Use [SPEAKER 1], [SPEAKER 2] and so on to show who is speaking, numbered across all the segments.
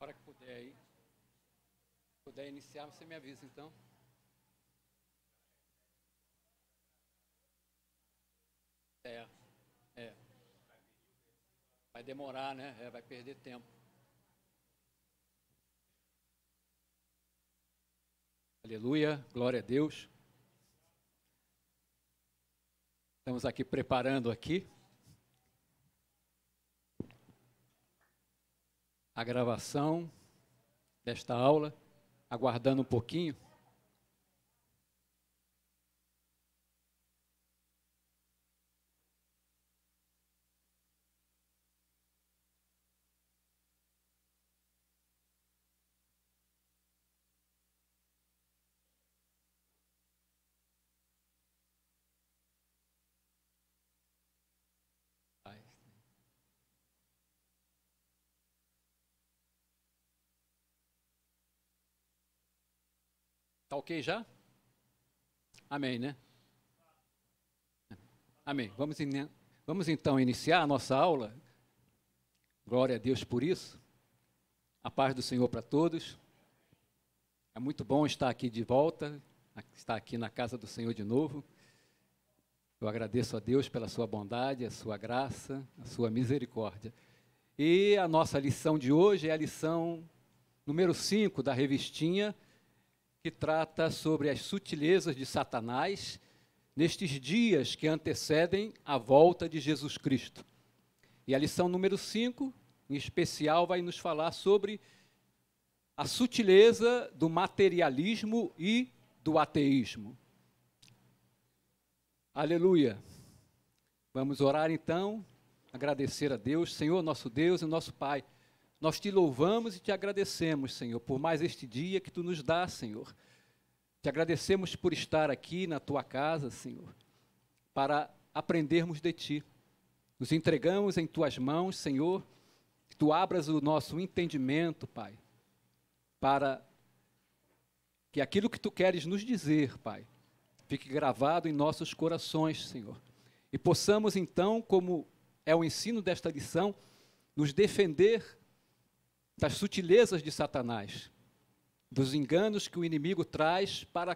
[SPEAKER 1] A hora que puder aí, puder iniciar, você me avisa então. É. Vai demorar, né? Vai perder tempo. Aleluia, glória a Deus. Estamos aqui preparando aqui a gravação desta aula, aguardando um pouquinho. Tá ok já? Amém, né? Amém. Vamos então iniciar a nossa aula. Glória a Deus por isso. A paz do Senhor para todos. É muito bom estar aqui de volta, estar aqui na casa do Senhor de novo. Eu agradeço a Deus pela sua bondade, a sua graça, a sua misericórdia. E a nossa lição de hoje é a lição número 5 da revistinha, que trata sobre as sutilezas de Satanás nestes dias que antecedem a volta de Jesus Cristo. E a lição número 5, em especial, vai nos falar sobre a sutileza do materialismo e do ateísmo. Aleluia! Vamos orar então, agradecer a Deus. Senhor, nosso Deus e nosso Pai, nós te louvamos e te agradecemos, Senhor, por mais este dia que tu nos dá, Senhor. Te agradecemos por estar aqui na tua casa, Senhor, para aprendermos de ti. Nos entregamos em tuas mãos, Senhor, que tu abras o nosso entendimento, Pai, para que aquilo que tu queres nos dizer, Pai, fique gravado em nossos corações, Senhor. E possamos então, como é o ensino desta lição, nos defender das sutilezas de Satanás, dos enganos que o inimigo traz para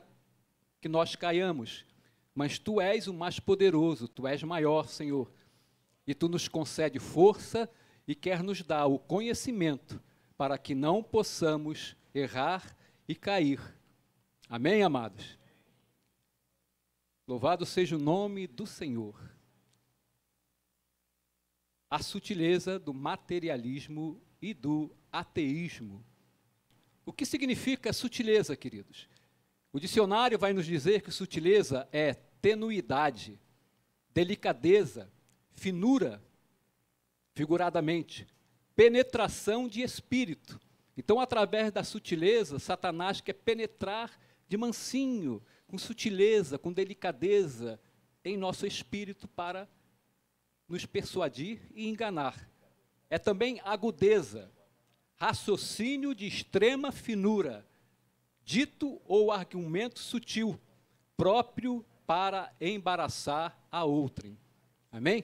[SPEAKER 1] que nós caiamos. Mas tu és o mais poderoso, tu és maior, Senhor. E tu nos concede força e quer nos dar o conhecimento para que não possamos errar e cair. Amém, amados? Louvado seja o nome do Senhor. A sutileza do materialismo e do ateísmo. O que significa sutileza, queridos? O dicionário vai nos dizer que sutileza é tenuidade, delicadeza, finura, figuradamente, penetração de espírito. Então, através da sutileza, Satanás quer penetrar de mansinho, com sutileza, com delicadeza, em nosso espírito para nos persuadir e enganar. É também agudeza, raciocínio de extrema finura, dito ou argumento sutil, próprio para embaraçar a outrem. Amém?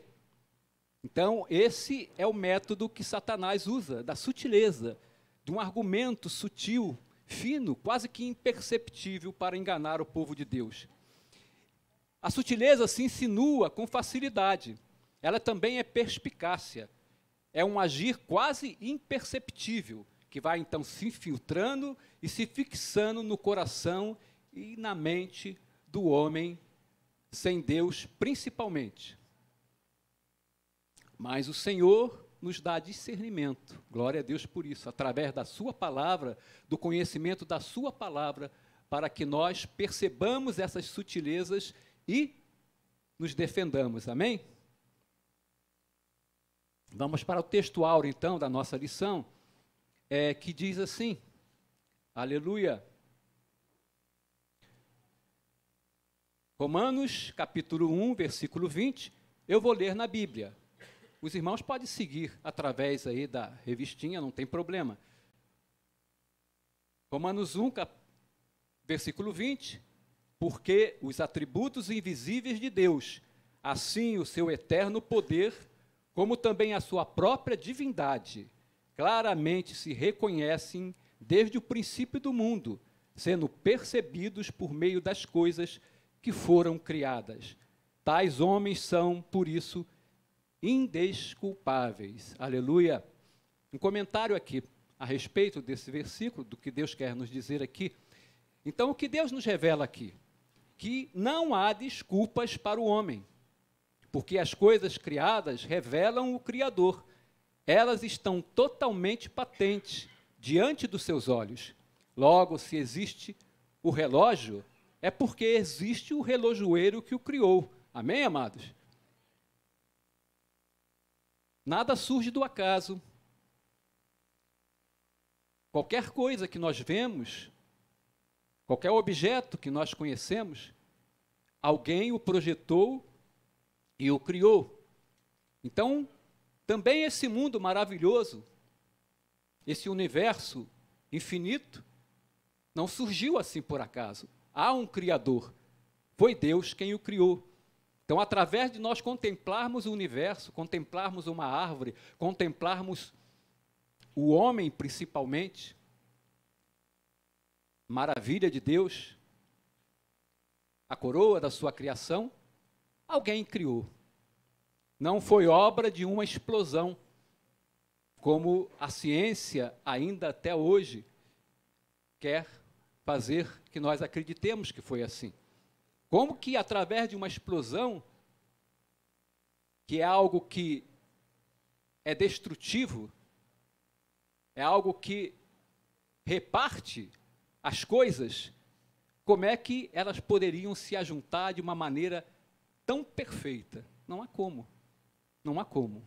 [SPEAKER 1] Então, esse é o método que Satanás usa, da sutileza, de um argumento sutil, fino, quase que imperceptível para enganar o povo de Deus. A sutileza se insinua com facilidade, ela também é perspicácia, é um agir quase imperceptível, que vai então se infiltrando e se fixando no coração e na mente do homem sem Deus, principalmente. Mas o Senhor nos dá discernimento, glória a Deus por isso, através da sua palavra, do conhecimento da sua palavra, para que nós percebamos essas sutilezas e nos defendamos, amém? Vamos para o texto áureo, então, da nossa lição, que diz assim, aleluia. Romanos, capítulo 1, versículo 20, eu vou ler na Bíblia. Os irmãos podem seguir através aí da revistinha, não tem problema. Romanos 1, versículo 20, porque os atributos invisíveis de Deus, assim o seu eterno poder, como também a sua própria divindade, claramente se reconhecem desde o princípio do mundo, sendo percebidos por meio das coisas que foram criadas. Tais homens são, por isso, indesculpáveis. Aleluia. Um comentário aqui a respeito desse versículo, do que Deus quer nos dizer aqui. Então, o que Deus nos revela aqui? Que não há desculpas para o homem, porque as coisas criadas revelam o Criador. Elas estão totalmente patentes diante dos seus olhos. Logo, se existe o relógio, é porque existe o relojoeiro que o criou. Amém, amados? Nada surge do acaso. Qualquer coisa que nós vemos, qualquer objeto que nós conhecemos, alguém o projetou e o criou. Então, também esse mundo maravilhoso, esse universo infinito, não surgiu assim por acaso. Há um Criador. Foi Deus quem o criou. Então, através de nós contemplarmos o universo, contemplarmos uma árvore, contemplarmos o homem principalmente, maravilha de Deus, a coroa da sua criação, alguém criou. Não foi obra de uma explosão, como a ciência ainda até hoje quer fazer que nós acreditemos que foi assim. Como que através de uma explosão, que é algo que é destrutivo, é algo que reparte as coisas, como é que elas poderiam se ajuntar de uma maneira tão perfeita? Não há como. Não há como.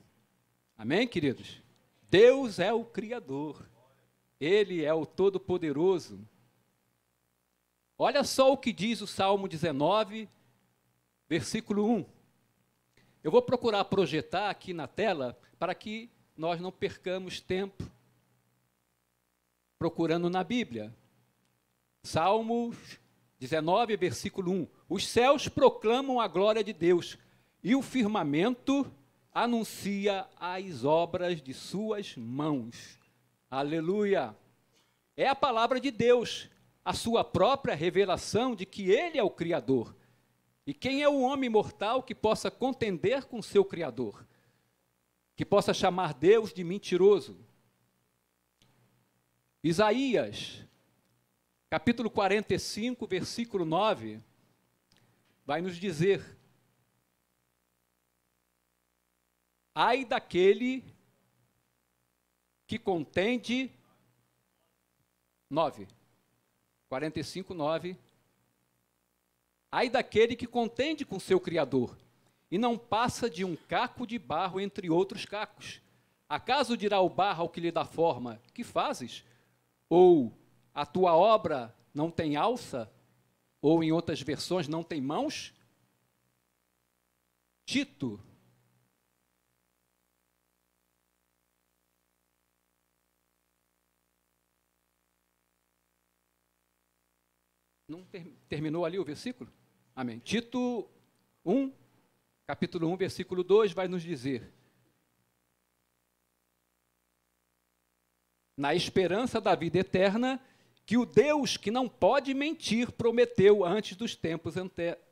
[SPEAKER 1] Amém, queridos? Deus é o Criador. Ele é o Todo-Poderoso. Olha só o que diz o Salmo 19, versículo 1. Eu vou procurar projetar aqui na tela para que nós não percamos tempo procurando na Bíblia. Salmo 19, versículo 1. Os céus proclamam a glória de Deus, e o firmamento anuncia as obras de suas mãos. Aleluia! É a palavra de Deus, a sua própria revelação de que Ele é o Criador. E quem é o homem mortal que possa contender com seu Criador? Que possa chamar Deus de mentiroso? Isaías, capítulo 45, versículo 9, vai nos dizer: ai daquele que contende, 9, 45, 9, ai daquele que contende com seu Criador, e não passa de um caco de barro entre outros cacos. Acaso dirá o barro ao que lhe dá forma, que fazes? Ou a tua obra não tem alça? Ou em outras versões, não tem mãos? Tito, não terminou ali o versículo? Amém. Tito 1, capítulo 1, versículo 2, vai nos dizer: na esperança da vida eterna, que o Deus que não pode mentir prometeu antes dos tempos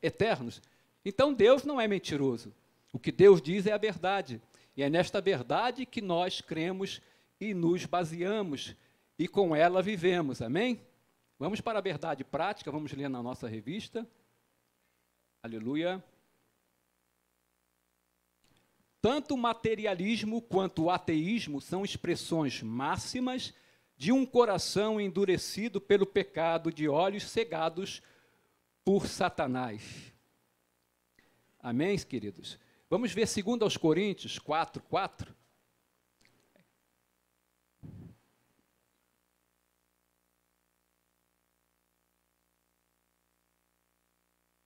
[SPEAKER 1] eternos. Então Deus não é mentiroso. O que Deus diz é a verdade. E é nesta verdade que nós cremos e nos baseamos, e com ela vivemos. Amém? Vamos para a verdade prática, vamos ler na nossa revista. Aleluia. Tanto o materialismo quanto o ateísmo são expressões máximas de um coração endurecido pelo pecado, de olhos cegados por Satanás. Amém, queridos? Vamos ver 2 Coríntios 4, 4.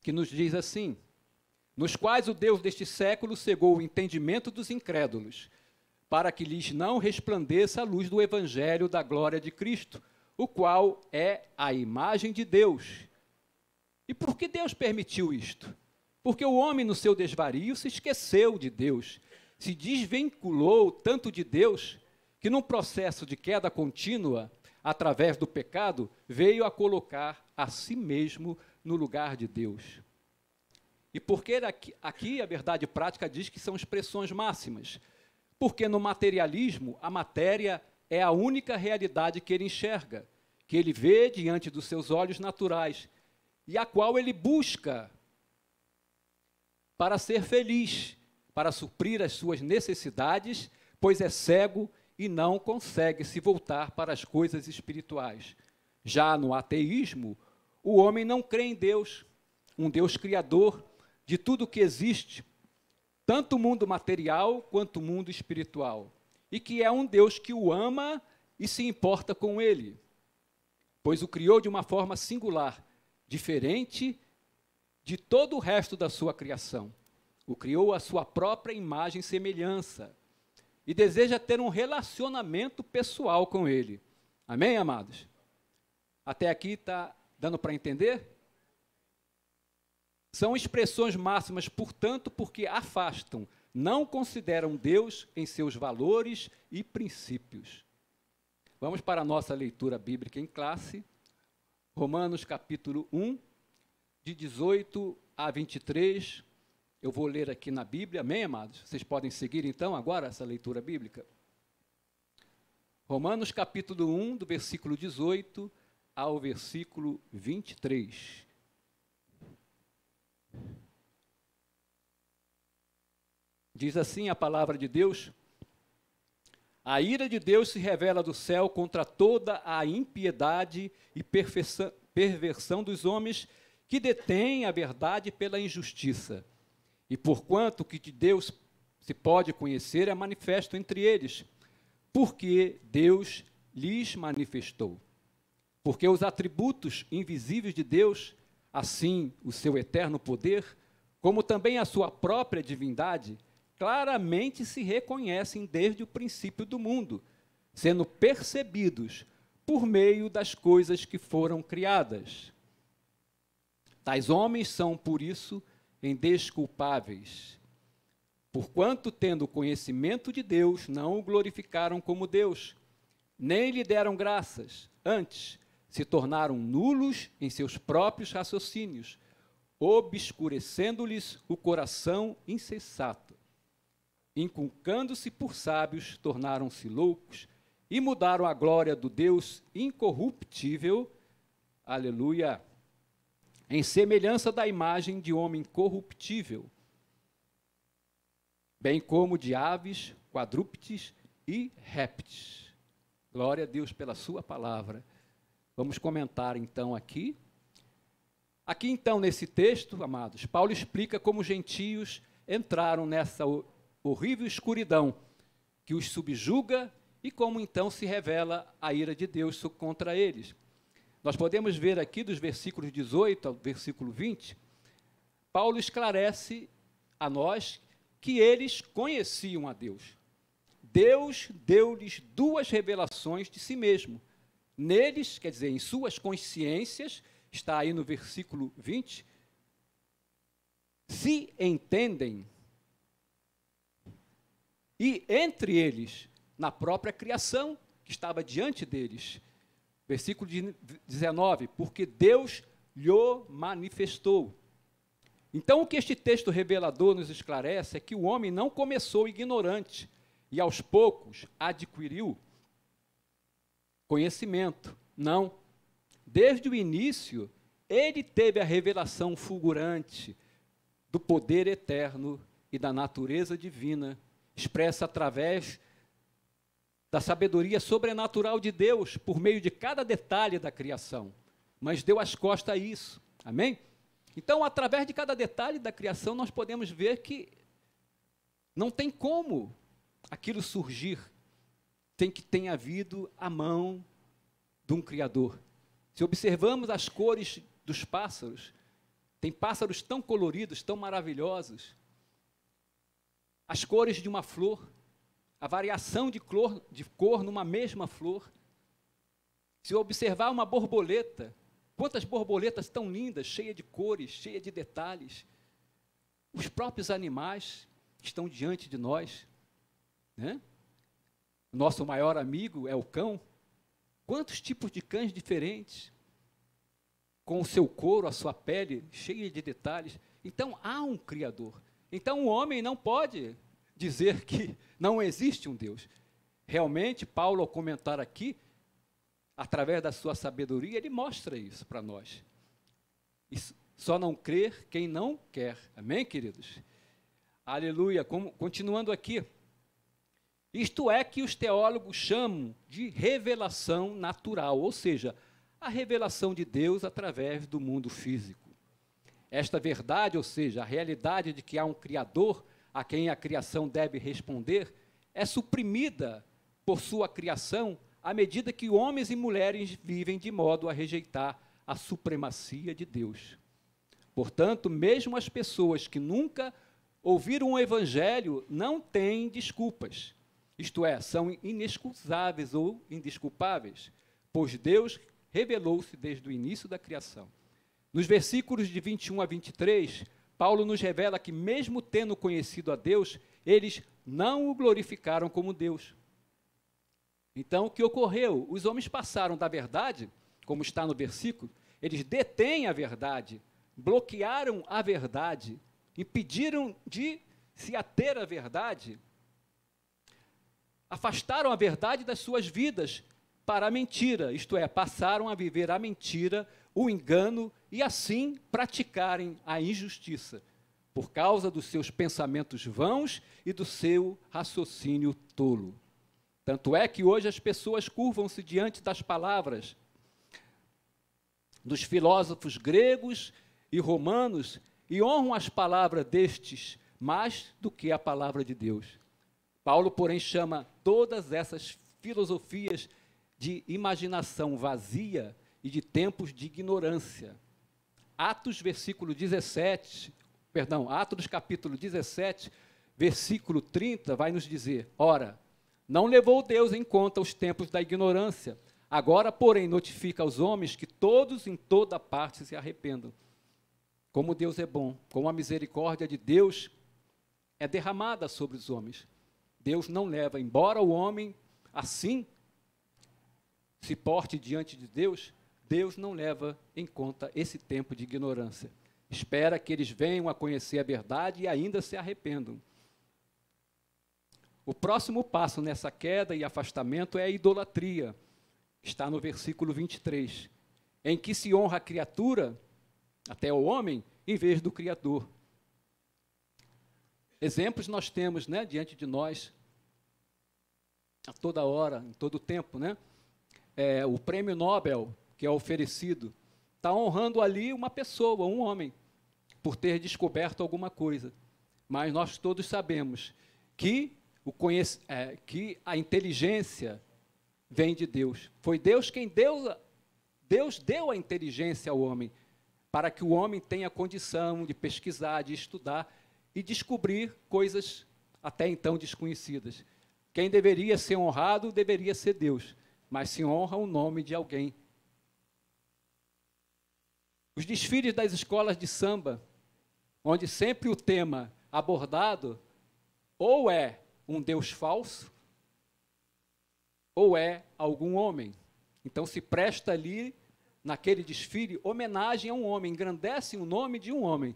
[SPEAKER 1] Que nos diz assim: nos quais o Deus deste século cegou o entendimento dos incrédulos, para que lhes não resplandeça a luz do evangelho da glória de Cristo, o qual é a imagem de Deus. E por que Deus permitiu isto? Porque o homem, no seu desvario, se esqueceu de Deus, se desvinculou tanto de Deus, que num processo de queda contínua, através do pecado, veio a colocar a si mesmo no lugar de Deus. E porque aqui a verdade prática diz que são expressões máximas, porque no materialismo a matéria é a única realidade que ele enxerga, que ele vê diante dos seus olhos naturais, e a qual ele busca para ser feliz, para suprir as suas necessidades, pois é cego e não consegue se voltar para as coisas espirituais. Já no ateísmo, o homem não crê em Deus, um Deus criador de tudo que existe, tanto o mundo material quanto o mundo espiritual, e que é um Deus que o ama e se importa com ele, pois o criou de uma forma singular, diferente de todo o resto da sua criação. O criou à sua própria imagem e semelhança, e deseja ter um relacionamento pessoal com ele. Amém, amados? Até aqui está dando para entender? São expressões máximas, portanto, porque afastam, não consideram Deus em seus valores e princípios. Vamos para a nossa leitura bíblica em classe. Romanos capítulo 1, de 18 a 23. Eu vou ler aqui na Bíblia, amém, amados? Vocês podem seguir, então, agora essa leitura bíblica? Romanos capítulo 1, do versículo 18 ao versículo 23. Diz assim a palavra de Deus: a ira de Deus se revela do céu contra toda a impiedade e perversão dos homens que detêm a verdade pela injustiça. E porquanto o que de Deus se pode conhecer é manifesto entre eles, porque Deus lhes manifestou. Porque os atributos invisíveis de Deus, assim o seu eterno poder, como também a sua própria divindade, claramente se reconhecem desde o princípio do mundo, sendo percebidos por meio das coisas que foram criadas. Tais homens são, por isso, indesculpáveis, porquanto, tendo conhecimento de Deus, não o glorificaram como Deus, nem lhe deram graças, antes se tornaram nulos em seus próprios raciocínios, obscurecendo-lhes o coração insensato. Inculcando-se por sábios, tornaram-se loucos e mudaram a glória do Deus incorruptível, aleluia, em semelhança da imagem de homem corruptível, bem como de aves, quadrúpedes e répteis. Glória a Deus pela sua palavra. Vamos comentar então aqui. Aqui então, nesse texto, amados, Paulo explica como os gentios entraram nessa horrível escuridão que os subjuga e como então se revela a ira de Deus contra eles. Nós podemos ver aqui dos versículos 18 ao versículo 20, Paulo esclarece a nós que eles conheciam a Deus. Deus deu-lhes duas revelações de si mesmo. Neles, quer dizer, em suas consciências, está aí no versículo 20, se entendem, e entre eles, na própria criação que estava diante deles. Versículo 19, porque Deus lhe manifestou. Então, o que este texto revelador nos esclarece é que o homem não começou ignorante e, aos poucos, adquiriu conhecimento. Não. Desde o início, ele teve a revelação fulgurante do poder eterno e da natureza divina, expressa através da sabedoria sobrenatural de Deus, por meio de cada detalhe da criação. Mas deu as costas a isso. Amém? Então, através de cada detalhe da criação, nós podemos ver que não tem como aquilo surgir sem que tenha havido a mão de um Criador. Se observamos as cores dos pássaros, tem pássaros tão coloridos, tão maravilhosos, as cores de uma flor, a variação de cor numa mesma flor. Se observar uma borboleta, quantas borboletas tão lindas, cheias de cores, cheias de detalhes. Os próprios animais estão diante de nós, né? nosso maior amigo é o cão. Quantos tipos de cães diferentes, com o seu couro, a sua pele cheia de detalhes. Então, há um Criador. Então, o homem não pode dizer que não existe um Deus. Realmente, Paulo, ao comentar aqui, através da sua sabedoria, ele mostra isso para nós. Isso, só não crer quem não quer. Amém, queridos? Aleluia. Continuando aqui. Isto é que os teólogos chamam de revelação natural, ou seja, a revelação de Deus através do mundo físico. Esta verdade, ou seja, a realidade de que há um Criador a quem a criação deve responder, é suprimida por sua criação à medida que homens e mulheres vivem de modo a rejeitar a supremacia de Deus. Portanto, mesmo as pessoas que nunca ouviram o Evangelho não têm desculpas. Isto é, são inexcusáveis ou indesculpáveis, pois Deus revelou-se desde o início da criação. Nos versículos de 21 a 23, Paulo nos revela que, mesmo tendo conhecido a Deus, eles não o glorificaram como Deus. Então, o que ocorreu? Os homens passaram da verdade, como está no versículo, eles detêm a verdade, bloquearam a verdade, impediram de se ater à verdade, afastaram a verdade das suas vidas para a mentira, isto é, passaram a viver a mentira, o engano e assim praticarem a injustiça, por causa dos seus pensamentos vãos e do seu raciocínio tolo. Tanto é que hoje as pessoas curvam-se diante das palavras dos filósofos gregos e romanos e honram as palavras destes mais do que a palavra de Deus. Paulo, porém, chama todas essas filosofias de imaginação vazia e de tempos de ignorância. Atos capítulo 17, versículo 30, vai nos dizer: ora, não levou Deus em conta os tempos da ignorância, agora, porém, notifica aos homens que todos em toda parte se arrependam. Como Deus é bom, como a misericórdia de Deus é derramada sobre os homens. Deus não leva, embora o homem assim se porte diante de Deus, Deus não leva em conta esse tempo de ignorância. Espera que eles venham a conhecer a verdade e ainda se arrependam. O próximo passo nessa queda e afastamento é a idolatria. Está no versículo 23, em que se honra a criatura, até o homem, em vez do Criador. Exemplos nós temos, né, diante de nós, a toda hora, em todo tempo, né? O prêmio Nobel, que é oferecido, está honrando ali uma pessoa, um homem, por ter descoberto alguma coisa. Mas nós todos sabemos que a inteligência vem de Deus. Foi Deus quem Deus deu a inteligência ao homem, para que o homem tenha condição de pesquisar, de estudar e descobrir coisas até então desconhecidas. Quem deveria ser honrado deveria ser Deus, mas se honra o nome de alguém. Os desfiles das escolas de samba, onde sempre o tema abordado ou é um Deus falso, ou é algum homem. Então se presta ali, naquele desfile, homenagem a um homem, engrandece o nome de um homem,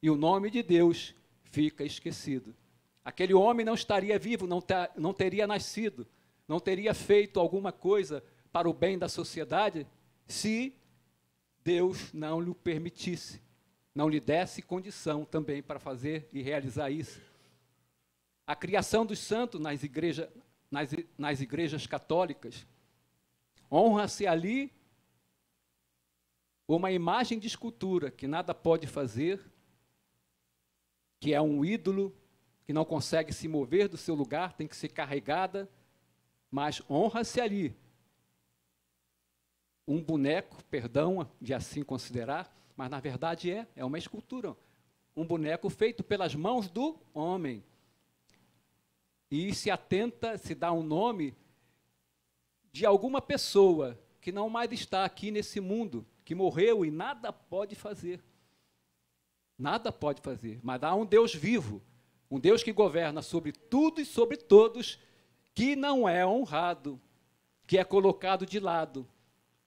[SPEAKER 1] e o nome de Deus fica esquecido. Aquele homem não estaria vivo, não teria nascido, não teria feito alguma coisa para o bem da sociedade, se Deus não lhe permitisse, não lhe desse condição também para fazer e realizar isso. A criação dos santos nas igrejas católicas, honra-se ali uma imagem de escultura que nada pode fazer, que é um ídolo, que não consegue se mover do seu lugar, tem que ser carregada, mas honra-se ali um boneco, perdão de assim considerar, mas na verdade é uma escultura, um boneco feito pelas mãos do homem. E se dá um nome de alguma pessoa que não mais está aqui nesse mundo, que morreu e nada pode fazer. Nada pode fazer, mas há um Deus vivo, um Deus que governa sobre tudo e sobre todos, que não é honrado, que é colocado de lado.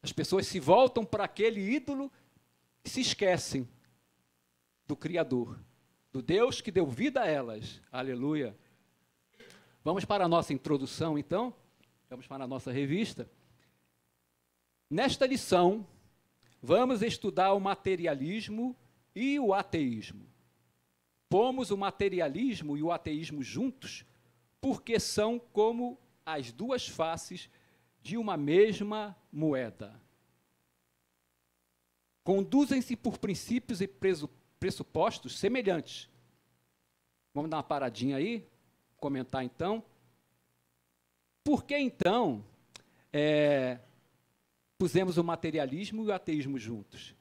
[SPEAKER 1] As pessoas se voltam para aquele ídolo e se esquecem do Criador, do Deus que deu vida a elas. Aleluia. Vamos para a nossa introdução, então. Vamos para a nossa revista. Nesta lição, vamos estudar o materialismo e o ateísmo. Pomos o materialismo e o ateísmo juntos, porque são como as duas faces de uma mesma moeda. Conduzem-se por princípios e pressupostos semelhantes. Vamos dar uma paradinha aí, comentar então. Por que então pusemos o materialismo e o ateísmo juntos?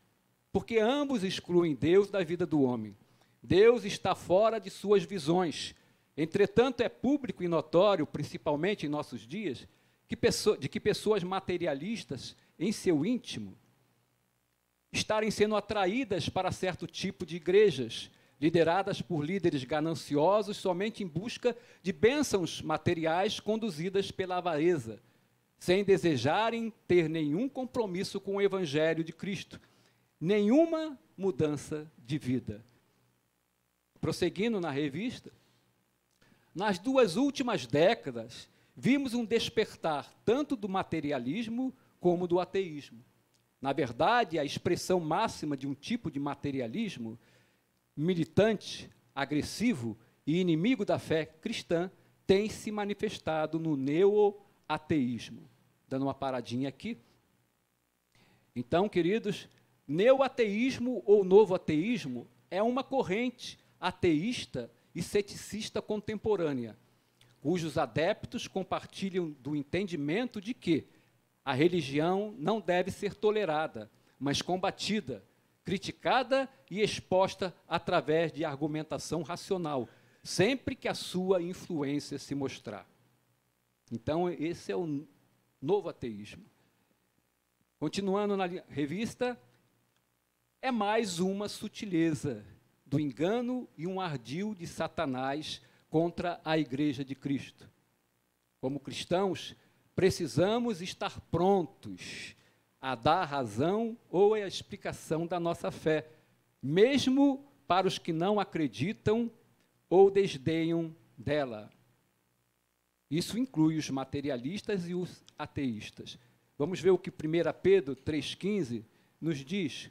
[SPEAKER 1] Porque ambos excluem Deus da vida do homem. Deus está fora de suas visões. Entretanto, é público e notório, principalmente em nossos dias, que pessoas materialistas, em seu íntimo, estarem sendo atraídas para certo tipo de igrejas, lideradas por líderes gananciosos somente em busca de bênçãos materiais conduzidas pela avareza, sem desejarem ter nenhum compromisso com o Evangelho de Cristo, nenhuma mudança de vida. Prosseguindo na revista, nas 2 últimas décadas, vimos um despertar tanto do materialismo como do ateísmo. Na verdade, a expressão máxima de um tipo de materialismo militante, agressivo e inimigo da fé cristã tem se manifestado no neo-ateísmo. Dando uma paradinha aqui. Então, queridos, neo-ateísmo ou novo ateísmo é uma corrente ateísta e ceticista contemporânea, cujos adeptos compartilham do entendimento de que a religião não deve ser tolerada, mas combatida, criticada e exposta através de argumentação racional, sempre que a sua influência se mostrar. Então, esse é o novo ateísmo. Continuando na revista, é mais uma sutileza do engano e um ardil de Satanás contra a Igreja de Cristo. Como cristãos, precisamos estar prontos a dar a razão ou a explicação da nossa fé, mesmo para os que não acreditam ou desdenham dela. Isso inclui os materialistas e os ateístas. Vamos ver o que 1 Pedro 3,15 nos diz.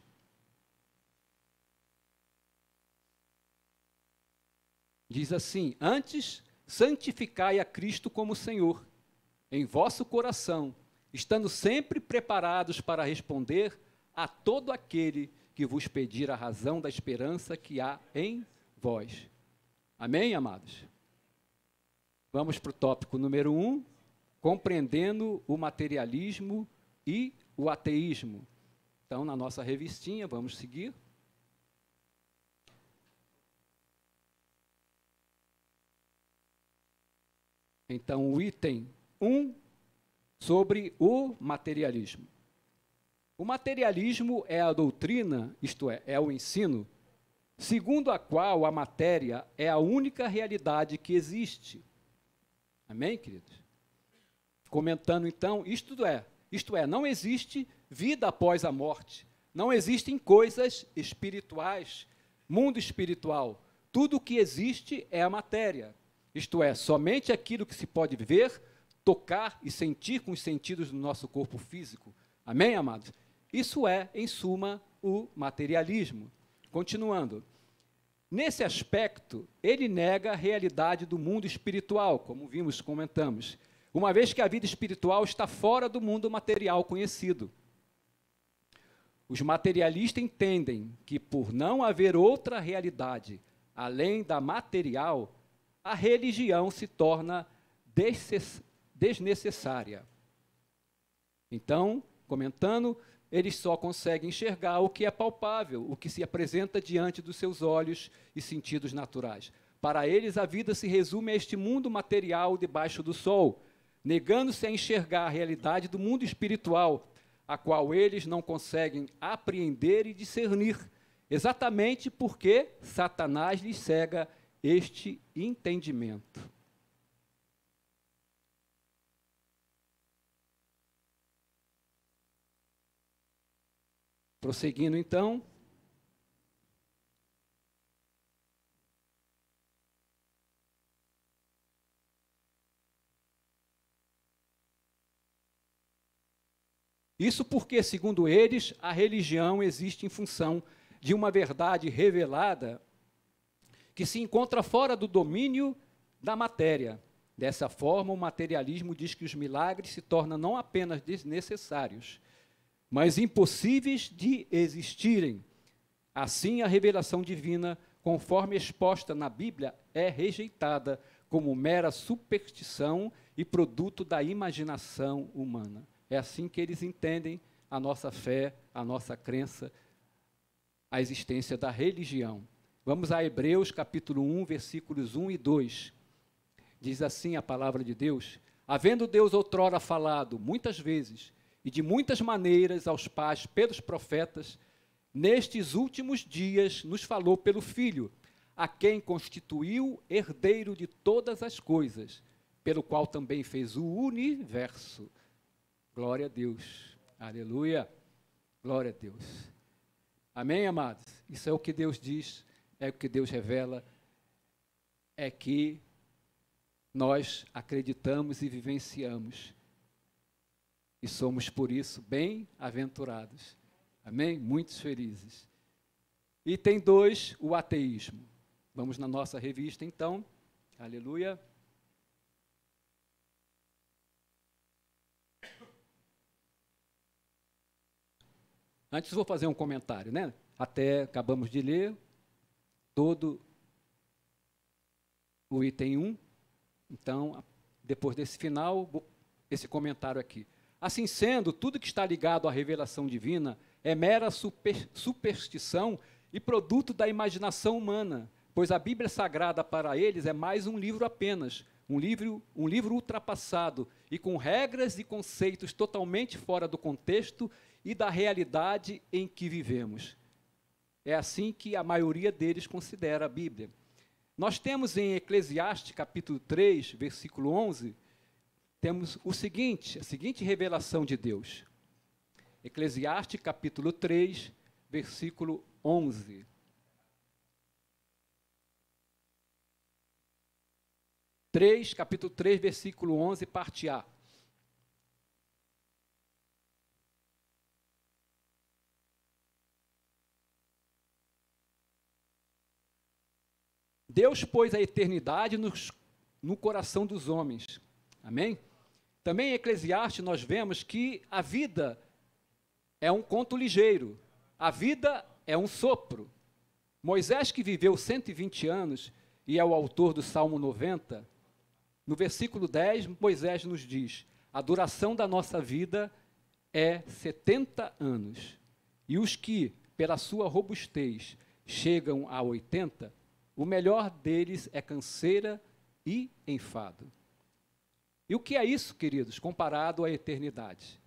[SPEAKER 1] Diz assim: antes, santificai a Cristo como Senhor em vosso coração, estando sempre preparados para responder a todo aquele que vos pedir a razão da esperança que há em vós. Amém, amados? Vamos para o tópico número 1, compreendendo o materialismo e o ateísmo. Então, na nossa revistinha, vamos seguir. Então, o item 1, sobre o materialismo. O materialismo é a doutrina, isto é o ensino, segundo a qual a matéria é a única realidade que existe. Amém, queridos? Comentando então, isto é, não existe vida após a morte, não existem coisas espirituais, mundo espiritual. Tudo o que existe é a matéria, isto é, somente aquilo que se pode ver, tocar e sentir com os sentidos do nosso corpo físico. Amém, amados? Isso é, em suma, o materialismo. Continuando. Nesse aspecto, ele nega a realidade do mundo espiritual, como vimos, comentamos, uma vez que a vida espiritual está fora do mundo material conhecido. Os materialistas entendem que, por não haver outra realidade além da material, a religião se torna desnecessária. Então, comentando, eles só conseguem enxergar o que é palpável, o que se apresenta diante dos seus olhos e sentidos naturais. Para eles, a vida se resume a este mundo material debaixo do sol, negando-se a enxergar a realidade do mundo espiritual, a qual eles não conseguem apreender e discernir, exatamente porque Satanás lhes cega este entendimento. Prosseguindo então. Isso porque, segundo eles, a religião existe em função de uma verdade revelada que se encontra fora do domínio da matéria. Dessa forma, o materialismo diz que os milagres se tornam não apenas desnecessários, mas impossíveis de existirem. Assim, a revelação divina, conforme exposta na Bíblia, é rejeitada como mera superstição e produto da imaginação humana. É assim que eles entendem a nossa fé, a nossa crença, a existência da religião. Vamos a Hebreus, capítulo 1, versículos 1 e 2. Diz assim a palavra de Deus: havendo Deus outrora falado muitas vezes e de muitas maneiras aos pais pelos profetas, nestes últimos dias nos falou pelo Filho, a quem constituiu herdeiro de todas as coisas, pelo qual também fez o universo. Glória a Deus. Aleluia. Glória a Deus. Amém, amados? Isso é o que Deus diz, é o que Deus revela, é que nós acreditamos e vivenciamos. E somos, por isso, bem-aventurados. Amém? Muitos felizes. E tem 2, o ateísmo. Vamos na nossa revista, então. Aleluia. Antes vou fazer um comentário, né? Até acabamos de ler todo o item 1. Então, depois desse final, esse comentário aqui. Assim sendo, tudo que está ligado à revelação divina é mera superstição e produto da imaginação humana, pois a Bíblia Sagrada para eles é mais um livro apenas, um livro ultrapassado e com regras e conceitos totalmente fora do contexto e da realidade em que vivemos. É assim que a maioria deles considera a Bíblia. Nós temos em Eclesiastes, capítulo 3, versículo 11, temos a seguinte revelação de Deus. Eclesiastes, capítulo 3, versículo 11. Capítulo 3, versículo 11, parte A. Deus pôs a eternidade no coração dos homens. Amém? Também em Eclesiastes nós vemos que a vida é um conto ligeiro. A vida é um sopro. Moisés, que viveu 120 anos e é o autor do Salmo 90, no versículo 10, Moisés nos diz: a duração da nossa vida é 70 anos. E os que, pela sua robustez, chegam a 80, o melhor deles é canseira e enfado. E o que é isso, queridos, comparado à eternidade?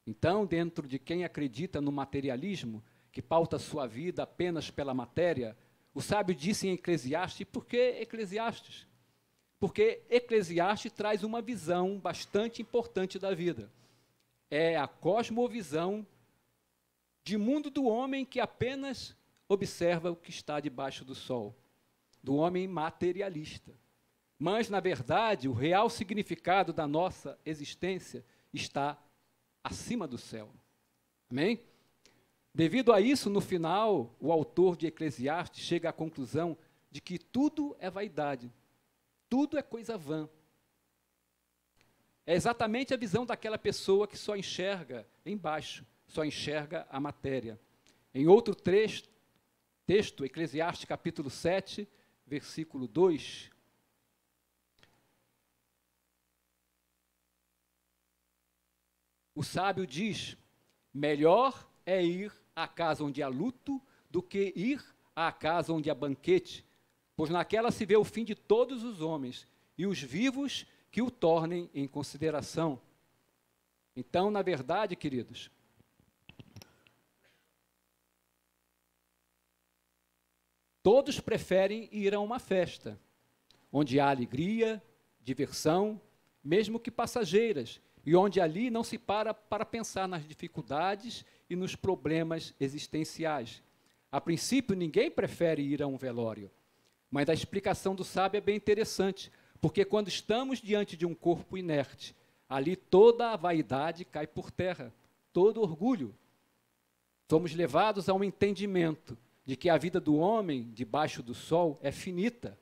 [SPEAKER 1] Então, dentro de quem acredita no materialismo, que pauta sua vida apenas pela matéria, o sábio disse em Eclesiastes, por que Eclesiastes? Porque Eclesiastes traz uma visão bastante importante da vida. É a cosmovisão de mundo do homem que apenas observa o que está debaixo do sol, do homem materialista. Mas, na verdade, o real significado da nossa existência está acima do céu. Amém? Devido a isso, no final, o autor de Eclesiastes chega à conclusão de que tudo é vaidade, tudo é coisa vã. É exatamente a visão daquela pessoa que só enxerga embaixo, só enxerga a matéria. Em outro texto, Eclesiastes capítulo 7, versículo 2, o sábio diz: melhor é ir à casa onde há luto do que ir à casa onde há banquete, pois naquela se vê o fim de todos os homens e os vivos que o tornem em consideração. Então, na verdade, queridos, todos preferem ir a uma festa, onde há alegria, diversão, mesmo que passageiras, e onde ali não se para pensar nas dificuldades e nos problemas existenciais. A princípio, ninguém prefere ir a um velório, mas a explicação do sábio é bem interessante, porque quando estamos diante de um corpo inerte, ali toda a vaidade cai por terra, todo orgulho. Somos levados a um entendimento de que a vida do homem debaixo do sol é finita.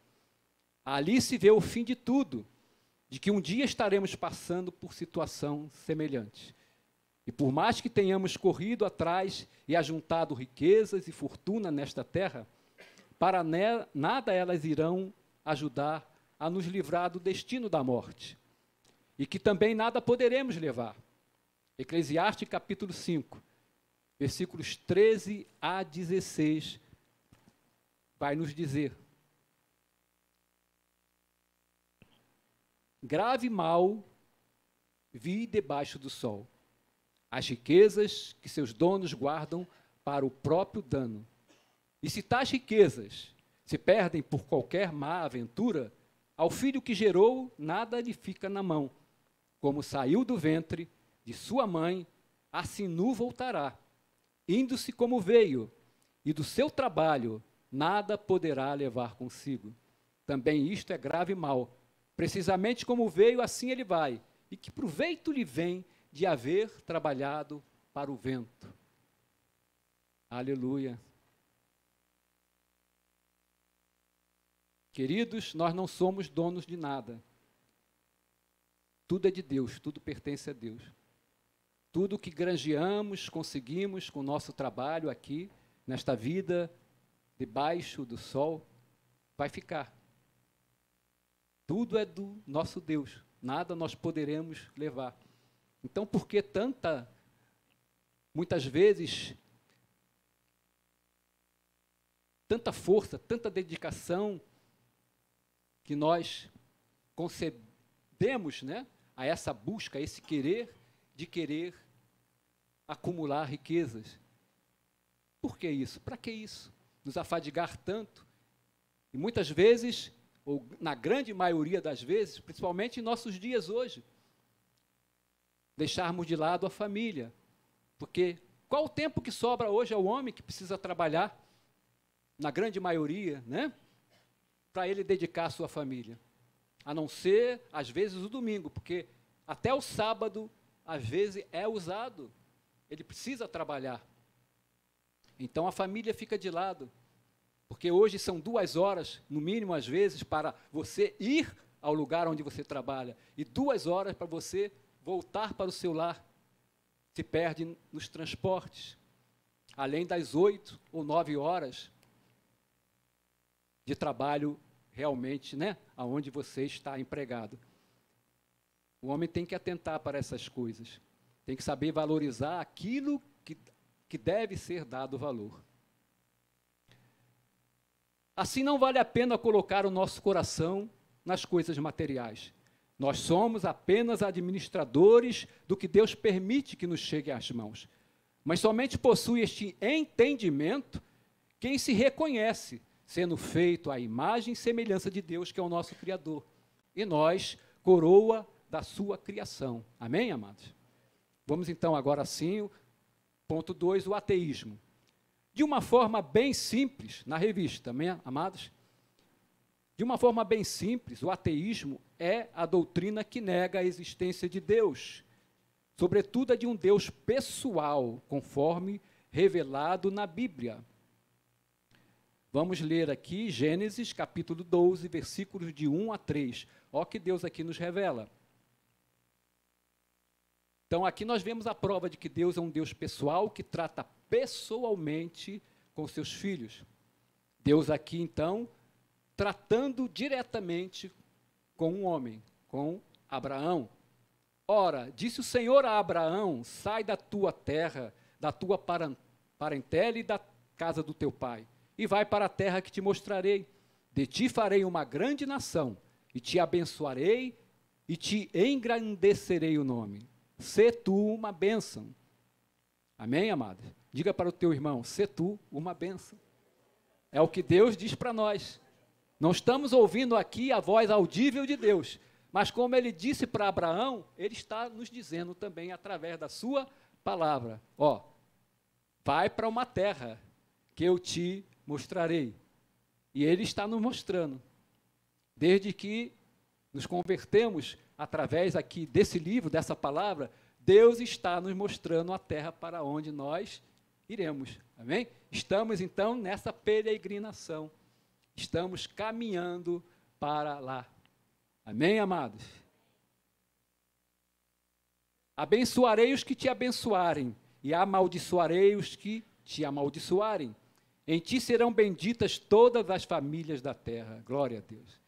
[SPEAKER 1] Ali se vê o fim de tudo, de que um dia estaremos passando por situação semelhante. E por mais que tenhamos corrido atrás e ajuntado riquezas e fortuna nesta terra, para nada elas irão ajudar a nos livrar do destino da morte, e que também nada poderemos levar. Eclesiastes capítulo 5, versículos 13 a 16, vai nos dizer: grave mal vi debaixo do sol, as riquezas que seus donos guardam para o próprio dano. E se tais riquezas se perdem por qualquer má aventura, ao filho que gerou nada lhe fica na mão. Como saiu do ventre de sua mãe, assim nu voltará, indo-se como veio, e do seu trabalho nada poderá levar consigo. Também isto é grave mal. Precisamente como veio, assim ele vai. E que proveito lhe vem de haver trabalhado para o vento. Aleluia. Queridos, nós não somos donos de nada. Tudo é de Deus, tudo pertence a Deus. Tudo que granjeamos, conseguimos com o nosso trabalho aqui, nesta vida, debaixo do sol, vai ficar. Tudo é do nosso Deus, nada nós poderemos levar. Então, por que muitas vezes, tanta força, tanta dedicação que nós concedemos, né, a essa busca, a esse querer de querer acumular riquezas? Por que isso? Para que isso? Nos afadigar tanto? E muitas vezes, ou na grande maioria das vezes, principalmente em nossos dias hoje, deixarmos de lado a família. Porque qual o tempo que sobra hoje ao homem que precisa trabalhar, na grande maioria, né, para ele dedicar à sua família? A não ser, às vezes, o domingo, porque até o sábado, às vezes, é usado. Ele precisa trabalhar. Então, a família fica de lado. Porque hoje são 2 horas, no mínimo, às vezes, para você ir ao lugar onde você trabalha. E 2 horas para você voltar para o seu lar. Se perde nos transportes. Além das 8 ou 9 horas de trabalho realmente, né, aonde você está empregado. O homem tem que atentar para essas coisas. Tem que saber valorizar aquilo que deve ser dado valor. Assim, não vale a pena colocar o nosso coração nas coisas materiais. Nós somos apenas administradores do que Deus permite que nos chegue às mãos. Mas somente possui este entendimento quem se reconhece sendo feito à imagem e semelhança de Deus, que é o nosso Criador. E nós, coroa da sua criação. Amém, amados? Vamos então agora sim, ponto 2, o ateísmo. De uma forma bem simples, na revista, amém, amados? De uma forma bem simples, o ateísmo é a doutrina que nega a existência de Deus, sobretudo a de um Deus pessoal, conforme revelado na Bíblia. Vamos ler aqui Gênesis capítulo 12, versículos de 1 a 3. Olha o que Deus aqui nos revela. Então, aqui nós vemos a prova de que Deus é um Deus pessoal, que trata pessoalmente com seus filhos. Deus aqui, então, tratando diretamente com um homem, com Abraão. Ora, disse o Senhor a Abraão: sai da tua terra, da tua parentela e da casa do teu pai, e vai para a terra que te mostrarei. De ti farei uma grande nação, e te abençoarei, e te engrandecerei o nome. Sê tu uma bênção. Amém, amado? Diga para o teu irmão: sê tu uma bênção. É o que Deus diz para nós. Não estamos ouvindo aqui a voz audível de Deus, Mas como ele disse para Abraão, ele está nos dizendo também através da sua palavra, ó, vai para uma terra que eu te mostrarei. E ele está nos mostrando. Desde que nos convertemos através aqui desse livro, dessa palavra, Deus está nos mostrando a terra para onde nós iremos. Amém? Estamos, então, nessa peregrinação. Estamos caminhando para lá. Amém, amados? Abençoarei os que te abençoarem, e amaldiçoarei os que te amaldiçoarem. Em ti serão benditas todas as famílias da terra. Glória a Deus.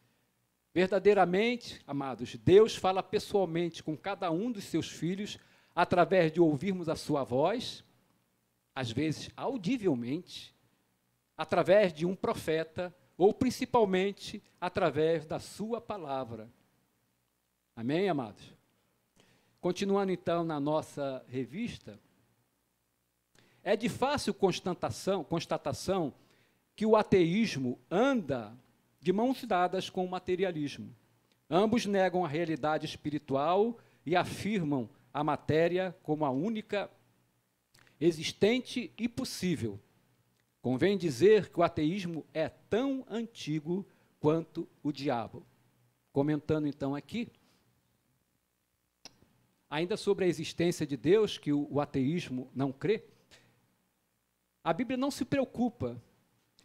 [SPEAKER 1] Verdadeiramente, amados, Deus fala pessoalmente com cada um dos seus filhos, através de ouvirmos a sua voz, às vezes audivelmente, através de um profeta, ou principalmente através da sua palavra. Amém, amados? Continuando então na nossa revista, é de fácil constatação que o ateísmo anda de mãos dadas com o materialismo. Ambos negam a realidade espiritual e afirmam a matéria como a única existente e possível. Convém dizer que o ateísmo é tão antigo quanto o diabo. Comentando então aqui, ainda sobre a existência de Deus, que o ateísmo não crê, a Bíblia não se preocupa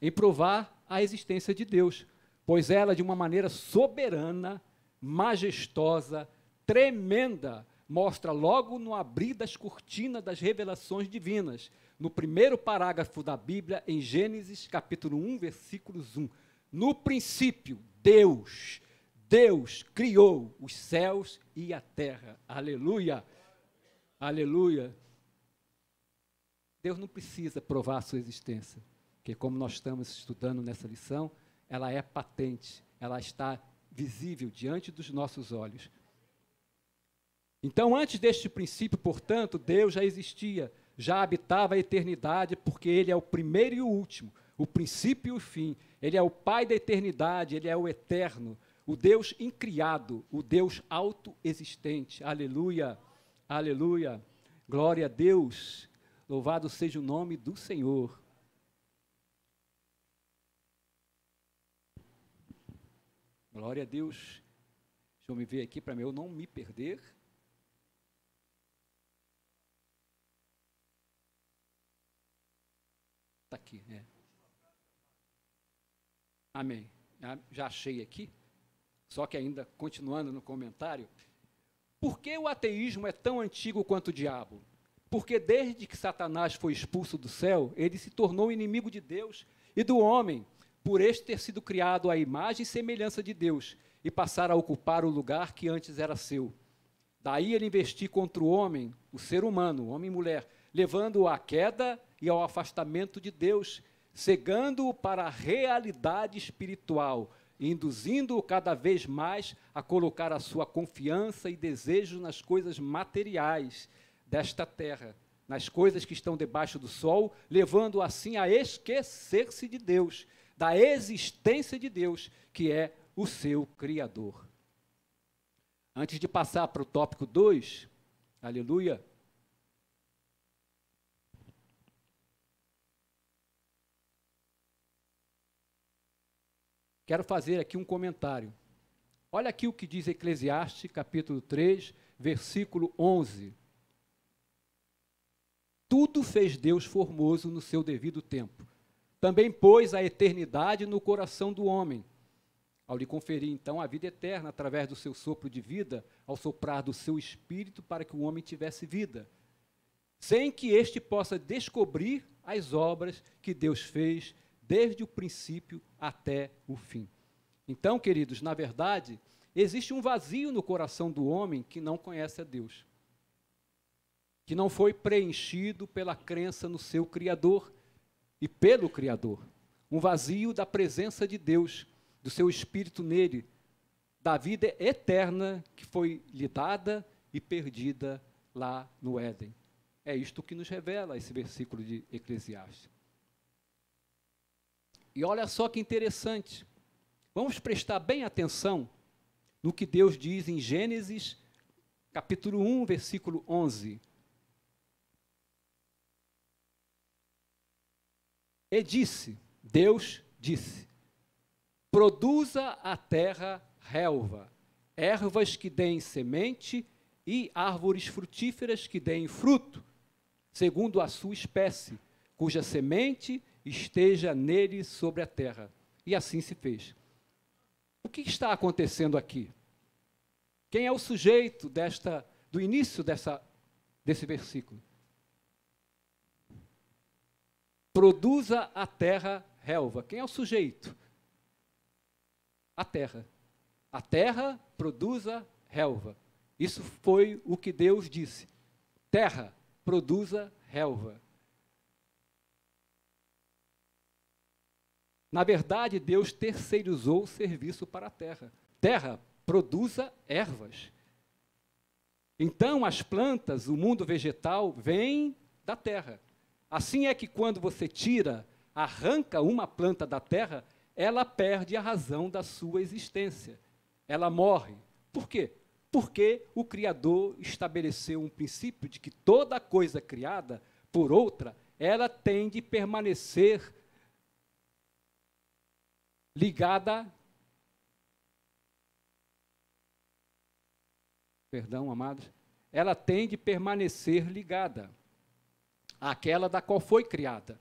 [SPEAKER 1] em provar a existência de Deus, pois ela, de uma maneira soberana, majestosa, tremenda, mostra logo no abrir das cortinas das revelações divinas, no primeiro parágrafo da Bíblia, em Gênesis, capítulo 1, versículos 1. No princípio, Deus criou os céus e a terra. Aleluia! Aleluia! Deus não precisa provar a sua existência, porque como nós estamos estudando nessa lição, ela é patente, ela está visível diante dos nossos olhos. Então, antes deste princípio, portanto, Deus já existia, já habitava a eternidade, porque Ele é o primeiro e o último, o princípio e o fim. Ele é o Pai da eternidade, Ele é o eterno, o Deus incriado, o Deus autoexistente. Aleluia, aleluia, glória a Deus, louvado seja o nome do Senhor. Glória a Deus. Deixa eu me ver aqui para eu não me perder. Está aqui, né? Amém. Já achei aqui, só que ainda continuando no comentário. Por que o ateísmo é tão antigo quanto o diabo? Porque desde que Satanás foi expulso do céu, ele se tornou inimigo de Deus e do homem, por este ter sido criado à imagem e semelhança de Deus, e passar a ocupar o lugar que antes era seu. Daí ele investiu contra o homem, o ser humano, homem e mulher, levando-o à queda e ao afastamento de Deus, cegando-o para a realidade espiritual, induzindo-o cada vez mais a colocar a sua confiança e desejo nas coisas materiais desta terra, nas coisas que estão debaixo do sol, levando-o assim a esquecer-se de Deus, da existência de Deus, que é o seu Criador. Antes de passar para o tópico 2, aleluia, quero fazer aqui um comentário. Olha aqui o que diz Eclesiastes, capítulo 3, versículo 11. Tudo fez Deus formoso no seu devido tempo. Também pôs a eternidade no coração do homem, ao lhe conferir, então, a vida eterna através do seu sopro de vida, ao soprar do seu espírito para que o homem tivesse vida, sem que este possa descobrir as obras que Deus fez desde o princípio até o fim. Então, queridos, na verdade, existe um vazio no coração do homem que não conhece a Deus, que não foi preenchido pela crença no seu Criador e pelo Criador. Um vazio da presença de Deus, do seu Espírito nele, da vida eterna que foi lhe dada e perdida lá no Éden. É isto que nos revela esse versículo de Eclesiastes. E olha só que interessante. Vamos prestar bem atenção no que Deus diz em Gênesis, capítulo 1, versículo 11. E disse, Deus disse, produza a terra relva, ervas que deem semente e árvores frutíferas que deem fruto, segundo a sua espécie, cuja semente esteja nele sobre a terra. E assim se fez. O que está acontecendo aqui? Quem é o sujeito do início desse versículo? Produza a terra relva. Quem é o sujeito? A terra. A terra produza relva. Isso foi o que Deus disse. Terra, produza relva. Na verdade, Deus terceirizou o serviço para a terra. Terra, produza ervas. Então, as plantas, o mundo vegetal, vem da terra. Assim é que quando você arranca uma planta da terra, ela perde a razão da sua existência. Ela morre. Por quê? Porque o Criador estabeleceu um princípio de que toda coisa criada por outra, ela tem de permanecer ligada. Perdão, amados. Ela tem de permanecer ligada àquela da qual foi criada.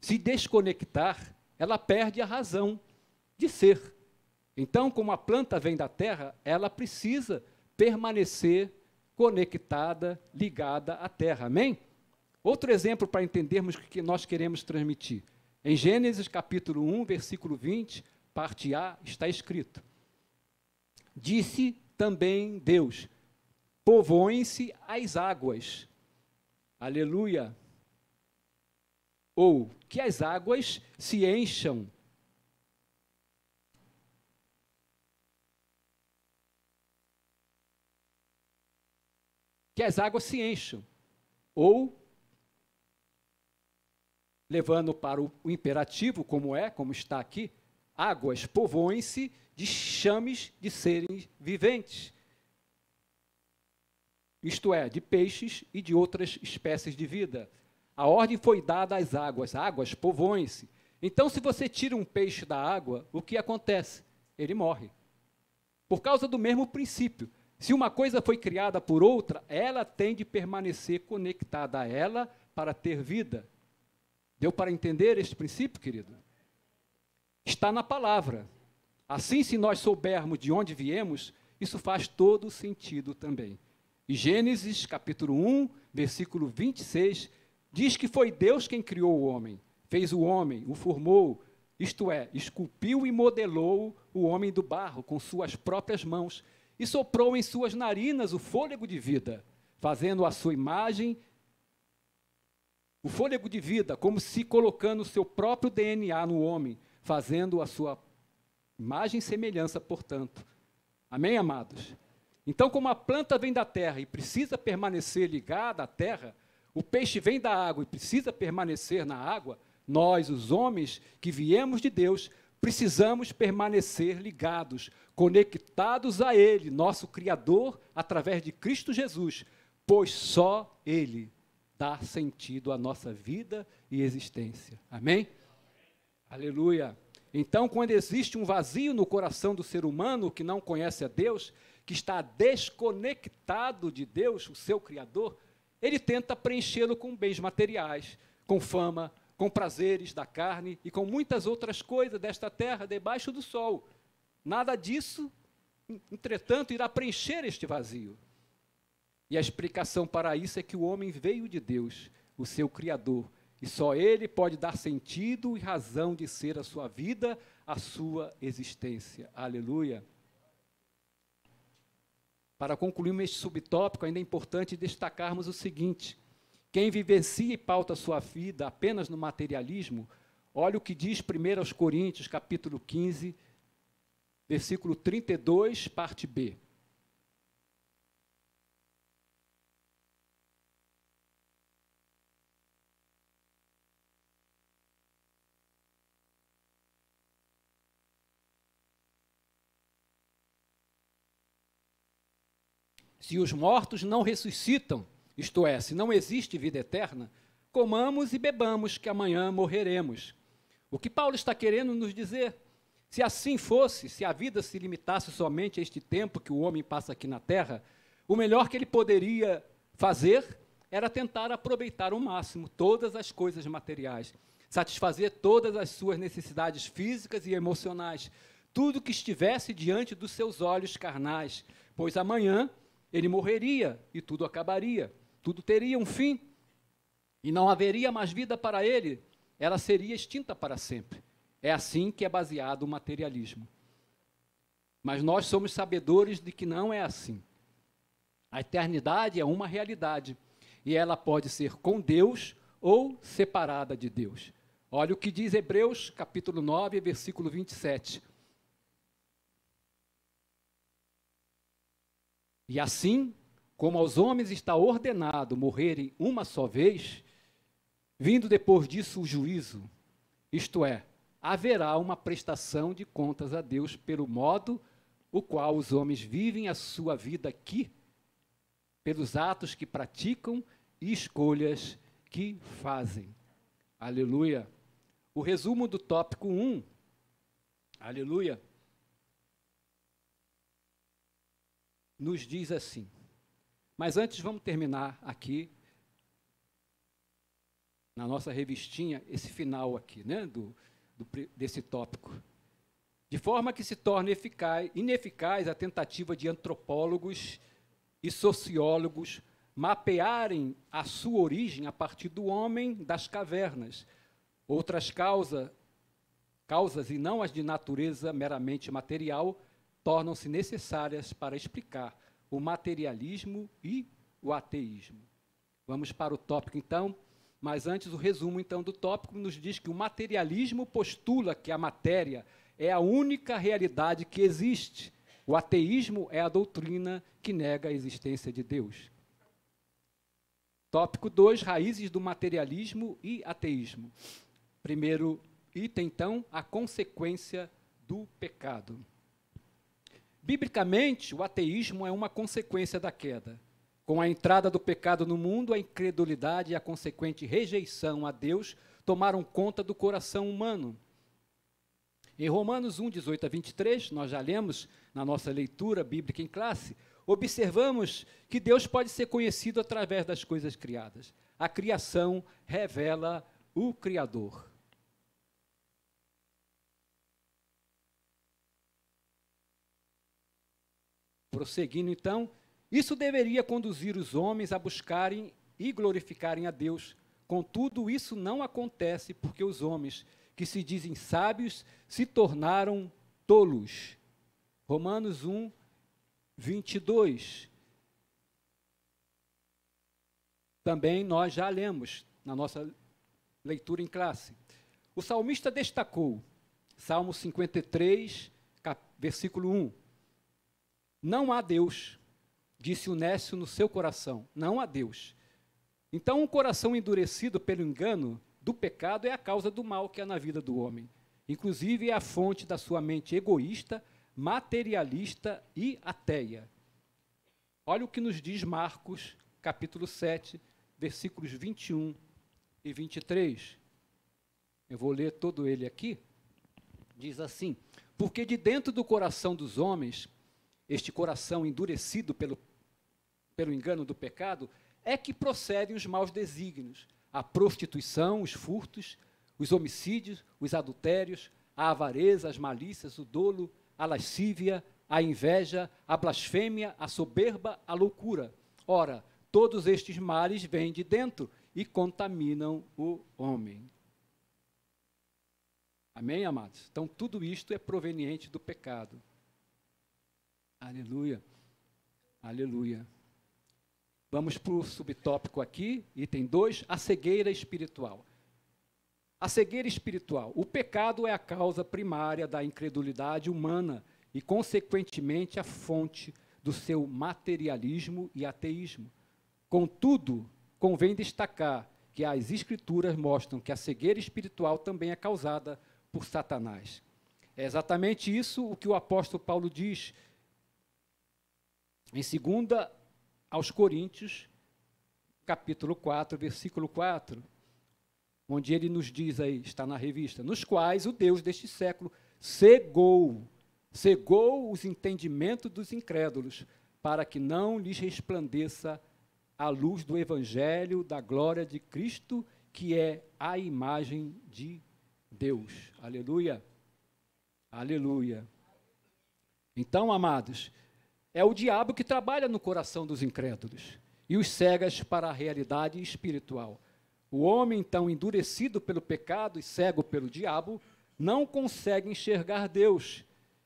[SPEAKER 1] Se desconectar, ela perde a razão de ser. Então, como a planta vem da terra, ela precisa permanecer conectada, ligada à terra. Amém? Outro exemplo para entendermos o que nós queremos transmitir. Em Gênesis capítulo 1, versículo 20, parte A, está escrito: disse também Deus, povoem-se as águas. Aleluia. Ou que as águas se encham. Que as águas se encham. Ou, levando para o imperativo, como está aqui, águas povoem-se de chames de seres viventes. Isto é, de peixes e de outras espécies de vida. A ordem foi dada às águas povoem-se. Então, se você tira um peixe da água, o que acontece? Ele morre. Por causa do mesmo princípio. Se uma coisa foi criada por outra, ela tem de permanecer conectada a ela para ter vida. Deu para entender este princípio, querido? Está na palavra. Assim, se nós soubermos de onde viemos, isso faz todo sentido também. E Gênesis, capítulo 1, versículo 26, diz que foi Deus quem criou o homem, fez o homem, o formou, isto é, esculpiu e modelou o homem do barro com suas próprias mãos e soprou em suas narinas o fôlego de vida, fazendo a sua imagem, o fôlego de vida, como se colocando o seu próprio DNA no homem, fazendo a sua imagem e semelhança, portanto. Amém, amados? Então, como a planta vem da terra e precisa permanecer ligada à terra, o peixe vem da água e precisa permanecer na água, nós, os homens que viemos de Deus, precisamos permanecer ligados, conectados a Ele, nosso Criador, através de Cristo Jesus, pois só Ele dá sentido à nossa vida e existência. Amém? Aleluia! Então, quando existe um vazio no coração do ser humano que não conhece a Deus, que está desconectado de Deus, o seu Criador, ele tenta preenchê-lo com bens materiais, com fama, com prazeres da carne e com muitas outras coisas desta terra debaixo do sol. Nada disso, entretanto, irá preencher este vazio. E a explicação para isso é que o homem veio de Deus, o seu Criador, e só Ele pode dar sentido e razão de ser a sua vida, a sua existência. Aleluia! Para concluirmos este subtópico, ainda é importante destacarmos o seguinte: quem vivencia e pauta sua vida apenas no materialismo, olha o que diz 1 Coríntios, capítulo 15, versículo 32, parte B. Se os mortos não ressuscitam, isto é, se não existe vida eterna, comamos e bebamos, que amanhã morreremos. O que Paulo está querendo nos dizer? Se assim fosse, se a vida se limitasse somente a este tempo que o homem passa aqui na terra, o melhor que ele poderia fazer era tentar aproveitar ao máximo todas as coisas materiais, satisfazer todas as suas necessidades físicas e emocionais, tudo que estivesse diante dos seus olhos carnais, pois amanhã ele morreria e tudo acabaria, tudo teria um fim, e não haveria mais vida para ele, ela seria extinta para sempre. É assim que é baseado o materialismo. Mas nós somos sabedores de que não é assim. A eternidade é uma realidade, e ela pode ser com Deus ou separada de Deus. Olha o que diz Hebreus, capítulo 9, versículo 27. E assim, como aos homens está ordenado morrerem uma só vez, vindo depois disso o juízo, isto é, haverá uma prestação de contas a Deus pelo modo o qual os homens vivem a sua vida aqui, pelos atos que praticam e escolhas que fazem. Aleluia. O resumo do tópico 1, aleluia, nos diz assim. Mas antes vamos terminar aqui, na nossa revistinha, esse final aqui, né, desse tópico. De forma que se torna ineficaz a tentativa de antropólogos e sociólogos mapearem a sua origem a partir do homem das cavernas. Outras causas e não as de natureza meramente material, tornam-se necessárias para explicar o materialismo e o ateísmo. Vamos para o tópico, então, mas antes o resumo, então, do tópico nos diz que o materialismo postula que a matéria é a única realidade que existe. O ateísmo é a doutrina que nega a existência de Deus. Tópico 2, raízes do materialismo e ateísmo. Primeiro item, então, a consequência do pecado. Biblicamente, o ateísmo é uma consequência da queda. Com a entrada do pecado no mundo, a incredulidade e a consequente rejeição a Deus tomaram conta do coração humano. Em Romanos 1, 18 a 23, nós já lemos na nossa leitura bíblica em classe, observamos que Deus pode ser conhecido através das coisas criadas. A criação revela o Criador. Prosseguindo, então, isso deveria conduzir os homens a buscarem e glorificarem a Deus. Contudo, isso não acontece porque os homens que se dizem sábios se tornaram tolos. Romanos 1, 22. Também nós já lemos na nossa leitura em classe. O salmista destacou, Salmo 53, versículo 1. Não há Deus, disse o nécio no seu coração, não há Deus. Então, um coração endurecido pelo engano do pecado é a causa do mal que há na vida do homem. Inclusive, é a fonte da sua mente egoísta, materialista e ateia. Olha o que nos diz Marcos, capítulo 7, versículos 21 e 23. Eu vou ler todo ele aqui. Diz assim: porque de dentro do coração dos homens, este coração endurecido pelo engano do pecado, é que procedem os maus desígnios, a prostituição, os furtos, os homicídios, os adultérios, a avareza, as malícias, o dolo, a lascívia, a inveja, a blasfêmia, a soberba, a loucura. Ora, todos estes males vêm de dentro e contaminam o homem. Amém, amados? Então, tudo isto é proveniente do pecado. Aleluia. Aleluia. Vamos para o subtópico aqui, item 2, a cegueira espiritual. A cegueira espiritual. O pecado é a causa primária da incredulidade humana e, consequentemente, a fonte do seu materialismo e ateísmo. Contudo, convém destacar que as Escrituras mostram que a cegueira espiritual também é causada por Satanás. É exatamente isso o que o apóstolo Paulo diz em 2 aos Coríntios, capítulo 4, versículo 4, onde ele nos diz aí, está na revista, nos quais o Deus deste século cegou os entendimentos dos incrédulos, para que não lhes resplandeça a luz do evangelho da glória de Cristo, que é a imagem de Deus. Aleluia. Aleluia. Então, amados, é o diabo que trabalha no coração dos incrédulos e os cegas para a realidade espiritual. O homem, então, endurecido pelo pecado e cego pelo diabo, não consegue enxergar Deus,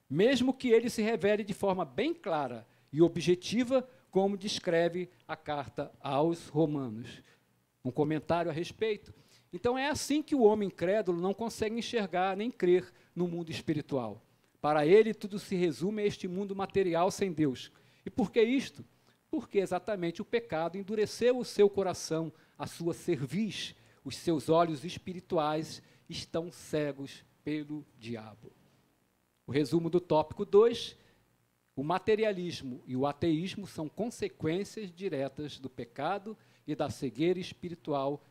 [SPEAKER 1] mesmo que ele se revele de forma bem clara e objetiva, como descreve a carta aos Romanos. Um comentário a respeito. Então, é assim que o homem incrédulo não consegue enxergar nem crer no mundo espiritual. Para ele, tudo se resume a este mundo material sem Deus. E por que isto? Porque exatamente o pecado endureceu o seu coração, a sua cerviz, os seus olhos espirituais estão cegos pelo diabo. O resumo do tópico 2, o materialismo e o ateísmo são consequências diretas do pecado e da cegueira espiritual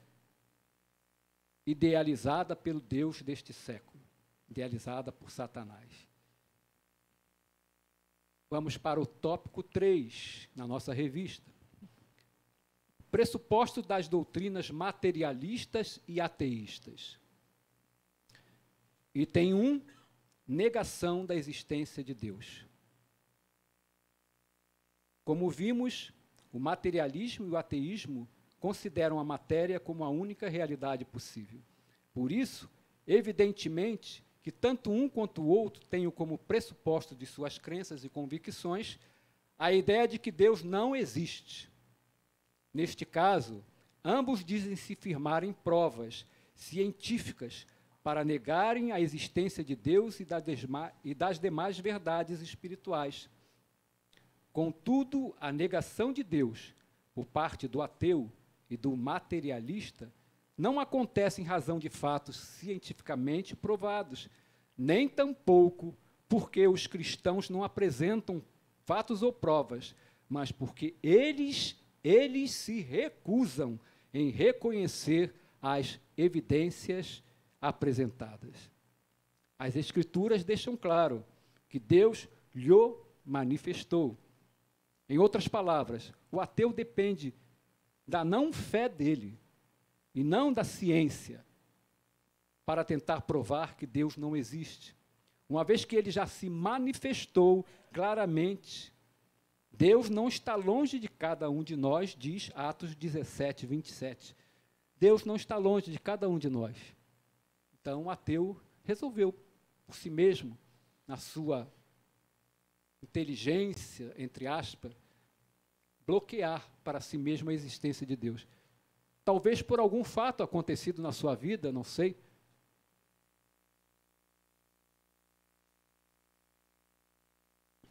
[SPEAKER 1] idealizada pelo Deus deste século, idealizada por Satanás. Vamos para o tópico 3, na nossa revista. Pressupostos das doutrinas materialistas e ateístas. Item 1, negação da existência de Deus. Como vimos, o materialismo e o ateísmo consideram a matéria como a única realidade possível. Por isso, evidentemente, que tanto um quanto o outro tenham como pressuposto de suas crenças e convicções a ideia de que Deus não existe. Neste caso, ambos dizem se firmarem provas científicas para negarem a existência de Deus e das demais verdades espirituais. Contudo, a negação de Deus, por parte do ateu e do materialista, não acontece em razão de fatos cientificamente provados, nem tampouco porque os cristãos não apresentam fatos ou provas, mas porque eles se recusam em reconhecer as evidências apresentadas. As Escrituras deixam claro que Deus lhe manifestou. Em outras palavras, o ateu depende da não-fé dele e não da ciência para tentar provar que Deus não existe. Uma vez que ele já se manifestou claramente, Deus não está longe de cada um de nós, diz Atos 17, 27. Deus não está longe de cada um de nós. Então, o ateu resolveu, por si mesmo, na sua inteligência, entre aspas, bloquear para si mesmo a existência de Deus. Talvez por algum fato acontecido na sua vida, não sei.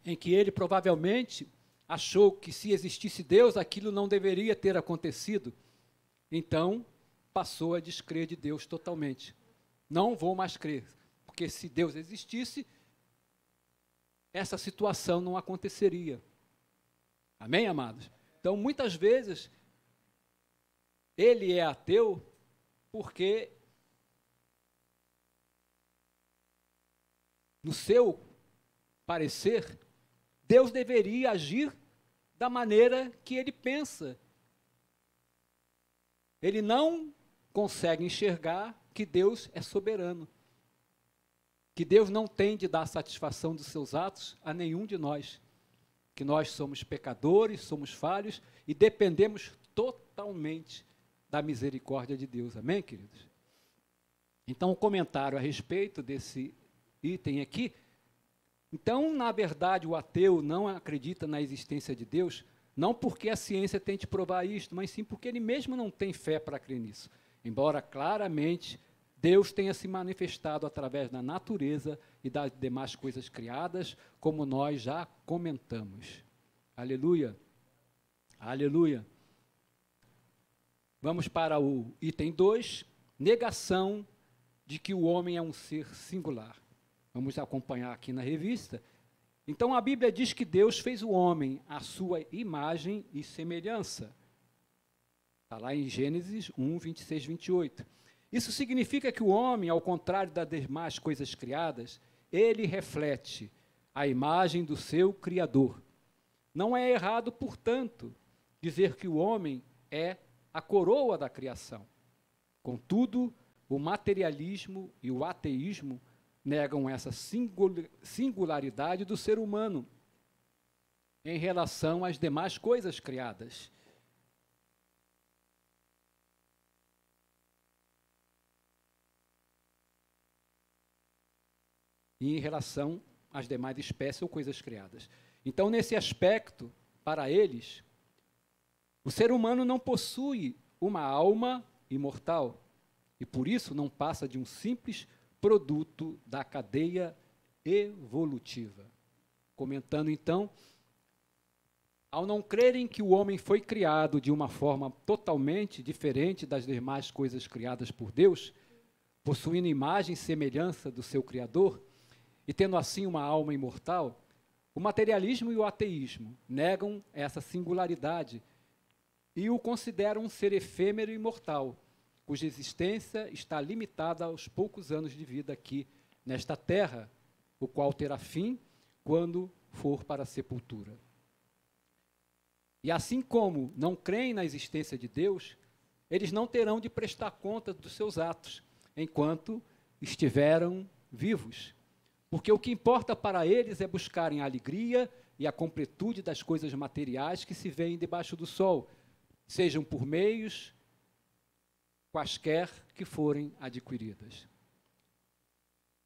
[SPEAKER 1] Em que ele provavelmente achou que se existisse Deus, aquilo não deveria ter acontecido. Então, passou a descrer de Deus totalmente. Não vou mais crer, porque se Deus existisse, essa situação não aconteceria. Amém, amados? Então, muitas vezes, ele é ateu porque, no seu parecer, Deus deveria agir da maneira que ele pensa. Ele não consegue enxergar que Deus é soberano, que Deus não tem de dar satisfação dos seus atos a nenhum de nós, que nós somos pecadores, somos falhos e dependemos totalmente da misericórdia de Deus. Amém, queridos? Então, um comentário a respeito desse item aqui. Então, na verdade, o ateu não acredita na existência de Deus, não porque a ciência tente provar isto, mas sim porque ele mesmo não tem fé para crer nisso. Embora, claramente, Deus tenha se manifestado através da natureza e das demais coisas criadas, como nós já comentamos. Aleluia. Aleluia. Vamos para o item 2, negação de que o homem é um ser singular. Vamos acompanhar aqui na revista. Então a Bíblia diz que Deus fez o homem à sua imagem e semelhança. Está lá em Gênesis 1, 26, 28. Isso significa que o homem, ao contrário das demais coisas criadas, ele reflete a imagem do seu Criador. Não é errado, portanto, dizer que o homem é a coroa da criação. Contudo, o materialismo e o ateísmo negam essa singularidade do ser humano em relação às demais coisas criadas. E em relação às demais espécies ou coisas criadas. Então, nesse aspecto, para eles, o ser humano não possui uma alma imortal e, por isso, não passa de um simples produto da cadeia evolutiva. Comentando, então, ao não crerem que o homem foi criado de uma forma totalmente diferente das demais coisas criadas por Deus, possuindo imagem e semelhança do seu Criador, e tendo assim uma alma imortal, o materialismo e o ateísmo negam essa singularidade e o consideram um ser efêmero e imortal, cuja existência está limitada aos poucos anos de vida aqui nesta terra, o qual terá fim quando for para a sepultura. E assim como não creem na existência de Deus, eles não terão de prestar conta dos seus atos enquanto estiveram vivos. Porque o que importa para eles é buscarem a alegria e a completude das coisas materiais que se veem debaixo do sol, sejam por meios quaisquer que forem adquiridas.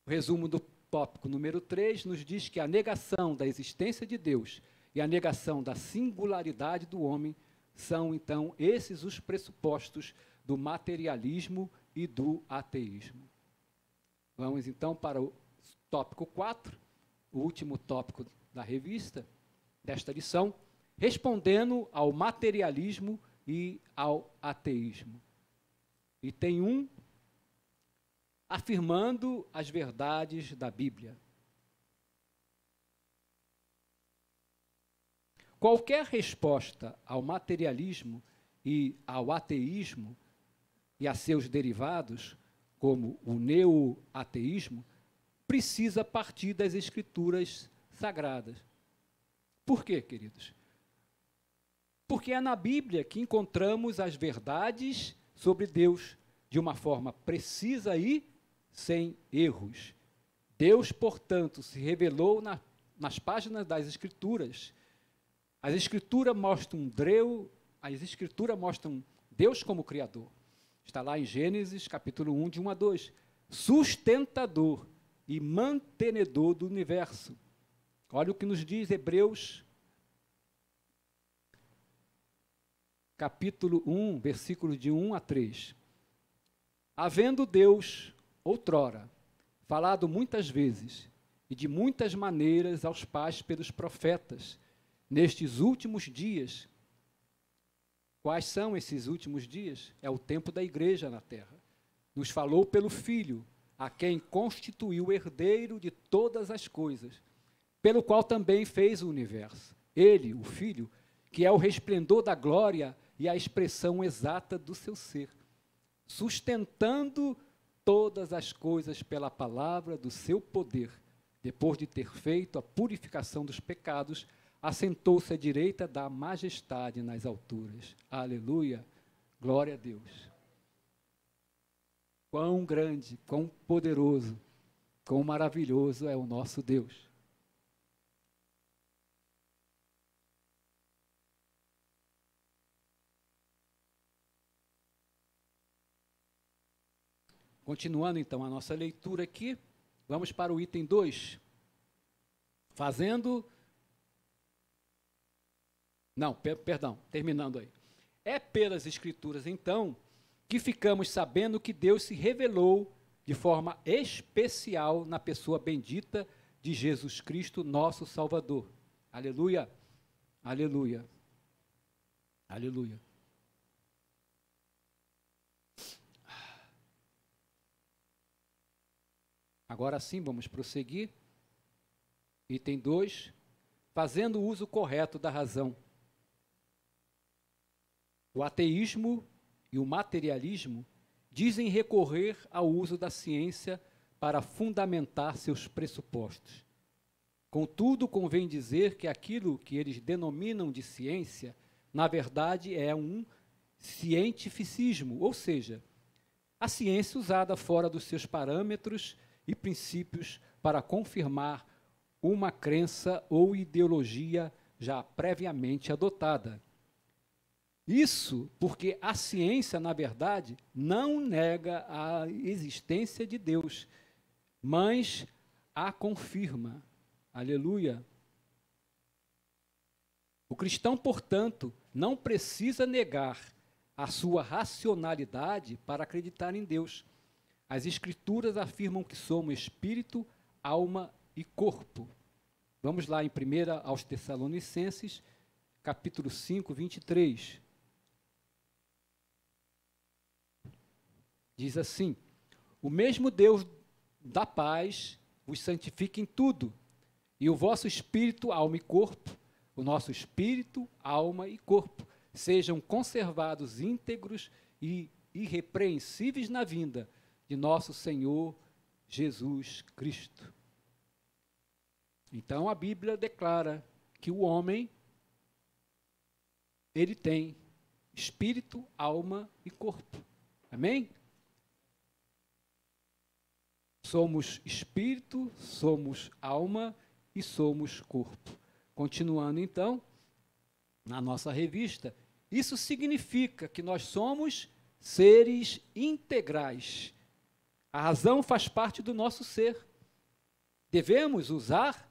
[SPEAKER 1] O resumo do tópico número 3 nos diz que a negação da existência de Deus e a negação da singularidade do homem são, então, esses os pressupostos do materialismo e do ateísmo. Vamos, então, para o tópico 4, o último tópico da revista, desta lição, respondendo ao materialismo e ao ateísmo. Item 1, afirmando as verdades da Bíblia. Qualquer resposta ao materialismo e ao ateísmo e a seus derivados, como o neo-ateísmo, precisa partir das Escrituras Sagradas. Por quê, queridos? Porque é na Bíblia que encontramos as verdades sobre Deus de uma forma precisa e sem erros. Deus, portanto, se revelou nas páginas das Escrituras. As Escrituras mostram Deus como Criador. Está lá em Gênesis, capítulo 1, de 1 a 2. Sustentador e mantenedor do universo. Olha o que nos diz Hebreus, capítulo 1, versículos de 1 a 3. Havendo Deus, outrora, falado muitas vezes e de muitas maneiras aos pais pelos profetas, nestes últimos dias. Quais são esses últimos dias? É o tempo da igreja na terra. Nos falou pelo Filho, a quem constituiu o herdeiro de todas as coisas, pelo qual também fez o universo. Ele, o Filho, que é o resplendor da glória e a expressão exata do seu ser, sustentando todas as coisas pela palavra do seu poder, depois de ter feito a purificação dos pecados, assentou-se à direita da majestade nas alturas. Aleluia, glória a Deus. Quão grande, quão poderoso, quão maravilhoso é o nosso Deus. Continuando, então, a nossa leitura aqui, vamos para o item 2. Terminando aí. É pelas Escrituras, então, que ficamos sabendo que Deus se revelou de forma especial na pessoa bendita de Jesus Cristo, nosso Salvador. Aleluia, aleluia, aleluia. Agora sim, vamos prosseguir. Item 2, fazendo uso correto da razão. O ateísmo e o materialismo dizem recorrer ao uso da ciência para fundamentar seus pressupostos. Contudo, convém dizer que aquilo que eles denominam de ciência, na verdade, é um cientificismo, ou seja, a ciência usada fora dos seus parâmetros e princípios para confirmar uma crença ou ideologia já previamente adotada. Isso porque a ciência, na verdade, não nega a existência de Deus, mas a confirma. Aleluia! O cristão, portanto, não precisa negar a sua racionalidade para acreditar em Deus. As Escrituras afirmam que somos espírito, alma e corpo. Vamos lá em 1 aos Tessalonicenses, capítulo 5, 23. Diz assim: o mesmo Deus da paz vos santifique em tudo, e o vosso espírito, alma e corpo, o nosso espírito, alma e corpo, sejam conservados íntegros e irrepreensíveis na vinda de nosso Senhor Jesus Cristo. Então a Bíblia declara que o homem, ele tem espírito, alma e corpo. Amém? Somos espírito, somos alma e somos corpo. Continuando então, na nossa revista, isso significa que nós somos seres integrais. A razão faz parte do nosso ser. Devemos usar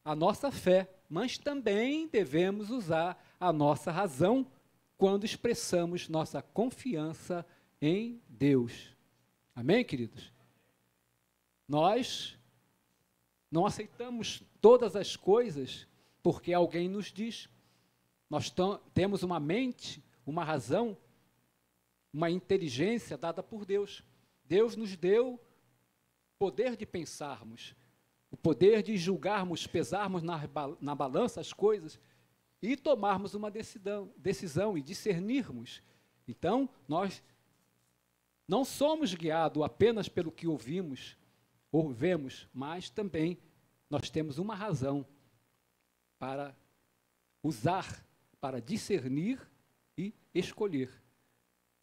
[SPEAKER 1] a nossa fé, mas também devemos usar a nossa razão quando expressamos nossa confiança em Deus. Amém, queridos? Nós não aceitamos todas as coisas porque alguém nos diz. Nós temos uma mente, uma razão, uma inteligência dada por Deus. Deus nos deu o poder de pensarmos, o poder de julgarmos, pesarmos na balança as coisas e tomarmos uma decisão e discernirmos. Então, nós não somos guiados apenas pelo que ouvimos ou vemos, mas também nós temos uma razão para usar, para discernir e escolher.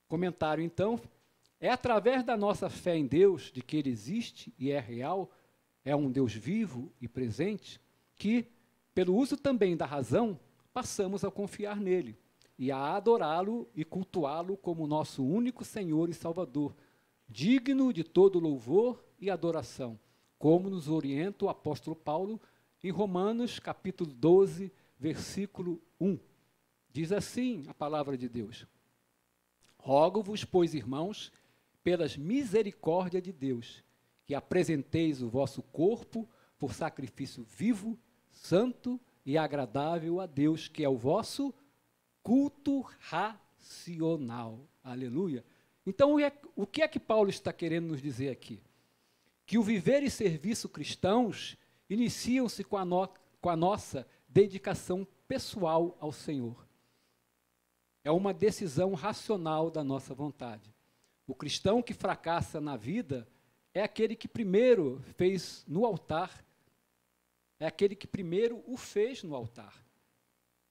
[SPEAKER 1] Comentário, então, é através da nossa fé em Deus, de que Ele existe e é real, é um Deus vivo e presente, que, pelo uso também da razão, passamos a confiar nele e a adorá-lo e cultuá-lo como nosso único Senhor e Salvador, digno de todo louvor e adoração, como nos orienta o apóstolo Paulo em Romanos, capítulo 12, versículo 1. Diz assim a palavra de Deus: rogo-vos, pois, irmãos, pelas misericórdias de Deus, que apresenteis o vosso corpo por sacrifício vivo, santo e agradável a Deus, que é o vosso culto racional. Aleluia. Então, o que é que Paulo está querendo nos dizer aqui? Que o viver e serviço cristãos iniciam-se com a nossa dedicação pessoal ao Senhor. É uma decisão racional da nossa vontade. O cristão que fracassa na vida é aquele que primeiro fez no altar, é aquele que primeiro o fez no altar,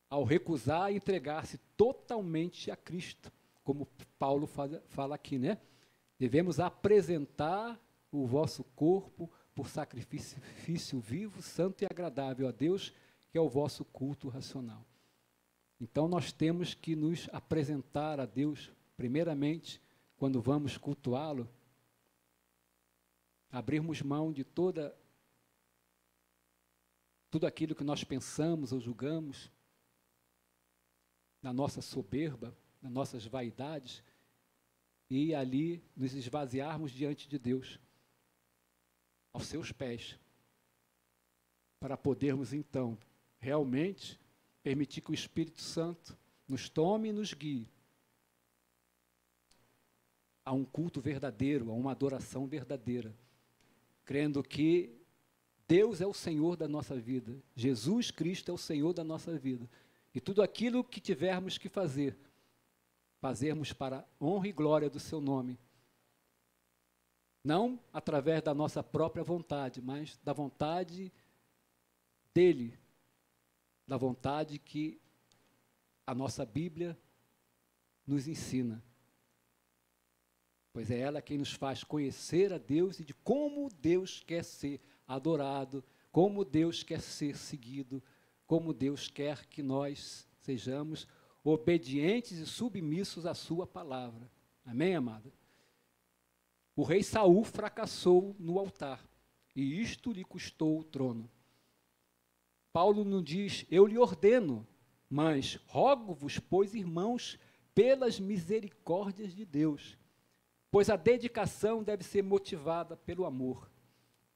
[SPEAKER 1] ao recusar entregar-se totalmente a Cristo, como Paulo fala aqui, né? Devemos apresentar o vosso corpo por sacrifício vivo, santo e agradável a Deus, que é o vosso culto racional. Então, nós temos que nos apresentar a Deus, primeiramente, quando vamos cultuá-lo, abrirmos mão de tudo aquilo que nós pensamos ou julgamos, na nossa soberba, nas nossas vaidades, e ali nos esvaziarmos diante de Deus, aos seus pés, para podermos, então, realmente permitir que o Espírito Santo nos tome e nos guie a um culto verdadeiro, a uma adoração verdadeira, crendo que Deus é o Senhor da nossa vida. Jesus Cristo é o Senhor da nossa vida. E tudo aquilo que tivermos que fazer, fazermos para a honra e glória do seu nome. Não através da nossa própria vontade, mas da vontade dele, da vontade que a nossa Bíblia nos ensina. Pois é ela quem nos faz conhecer a Deus e de como Deus quer ser adorado, como Deus quer ser seguido, como Deus quer que nós sejamos obedientes e submissos à sua palavra. Amém, amada? O rei Saul fracassou no altar, e isto lhe custou o trono. Paulo não diz, eu lhe ordeno, mas rogo-vos, pois, irmãos, pelas misericórdias de Deus, pois a dedicação deve ser motivada pelo amor.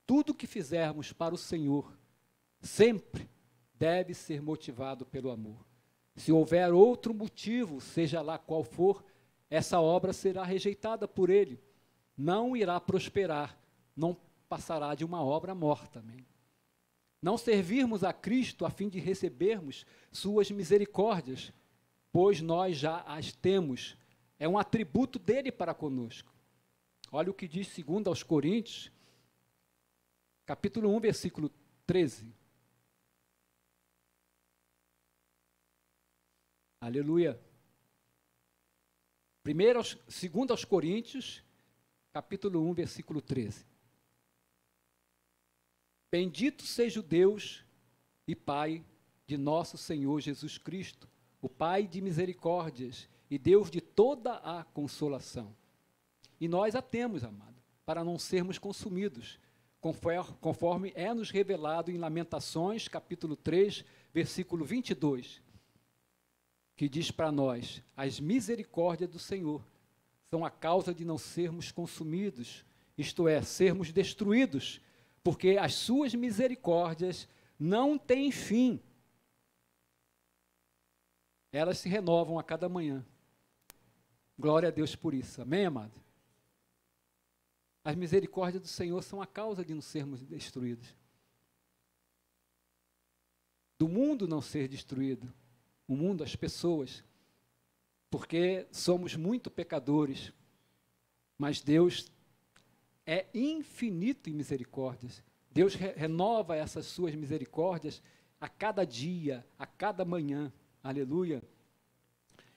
[SPEAKER 1] Tudo que fizermos para o Senhor, sempre deve ser motivado pelo amor. Se houver outro motivo, seja lá qual for, essa obra será rejeitada por ele, não irá prosperar, não passará de uma obra morta. Amém? Não servirmos a Cristo a fim de recebermos suas misericórdias, pois nós já as temos, é um atributo dele para conosco. Olha o que diz 2 aos Coríntios, capítulo 1, versículo 13. Aleluia. 2 aos Coríntios, capítulo 1, versículo 13. Bendito seja o Deus e Pai de nosso Senhor Jesus Cristo, o Pai de misericórdias e Deus de toda a consolação. E nós a temos, amado, para não sermos consumidos, conforme é nos revelado em Lamentações, capítulo 3, versículo 22, que diz para nós, as misericórdias do Senhor são a causa de não sermos consumidos, isto é, sermos destruídos, porque as suas misericórdias não têm fim. Elas se renovam a cada manhã. Glória a Deus por isso. Amém, amado? As misericórdias do Senhor são a causa de não sermos destruídos. Do mundo não ser destruído. O mundo, as pessoas. Porque somos muito pecadores. Mas Deus é infinito em misericórdias. Deus renova essas suas misericórdias a cada dia, a cada manhã. Aleluia.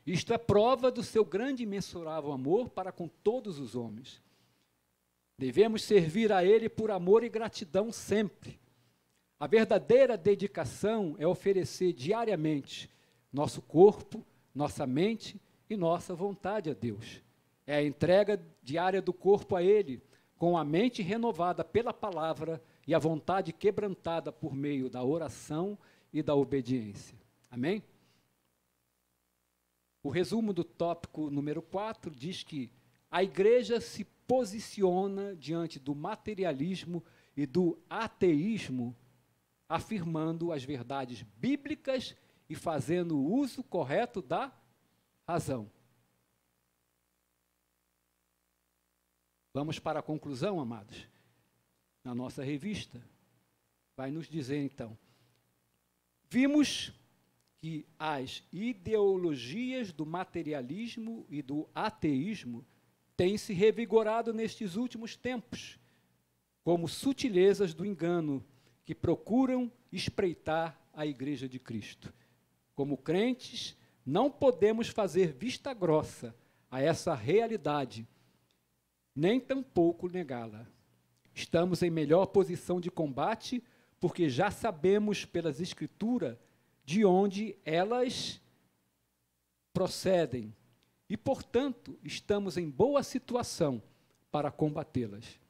[SPEAKER 1] Isto é prova do seu grande e imensurável amor para com todos os homens. Devemos servir a Ele por amor e gratidão sempre. A verdadeira dedicação é oferecer diariamente nosso corpo, nossa mente e nossa vontade a Deus. É a entrega diária do corpo a Ele, com a mente renovada pela palavra e a vontade quebrantada por meio da oração e da obediência. Amém? O resumo do tópico número 4 diz que a igreja se posiciona diante do materialismo e do ateísmo, afirmando as verdades bíblicas e fazendo o uso correto da razão. Vamos para a conclusão, amados. Na nossa revista, vai nos dizer então, vimos que as ideologias do materialismo e do ateísmo têm se revigorado nestes últimos tempos, como sutilezas do engano que procuram espreitar a Igreja de Cristo. Como crentes, não podemos fazer vista grossa a essa realidade, nem tampouco negá-la. Estamos em melhor posição de combate, porque já sabemos pelas Escrituras de onde elas procedem e, portanto, estamos em boa situação para combatê-las.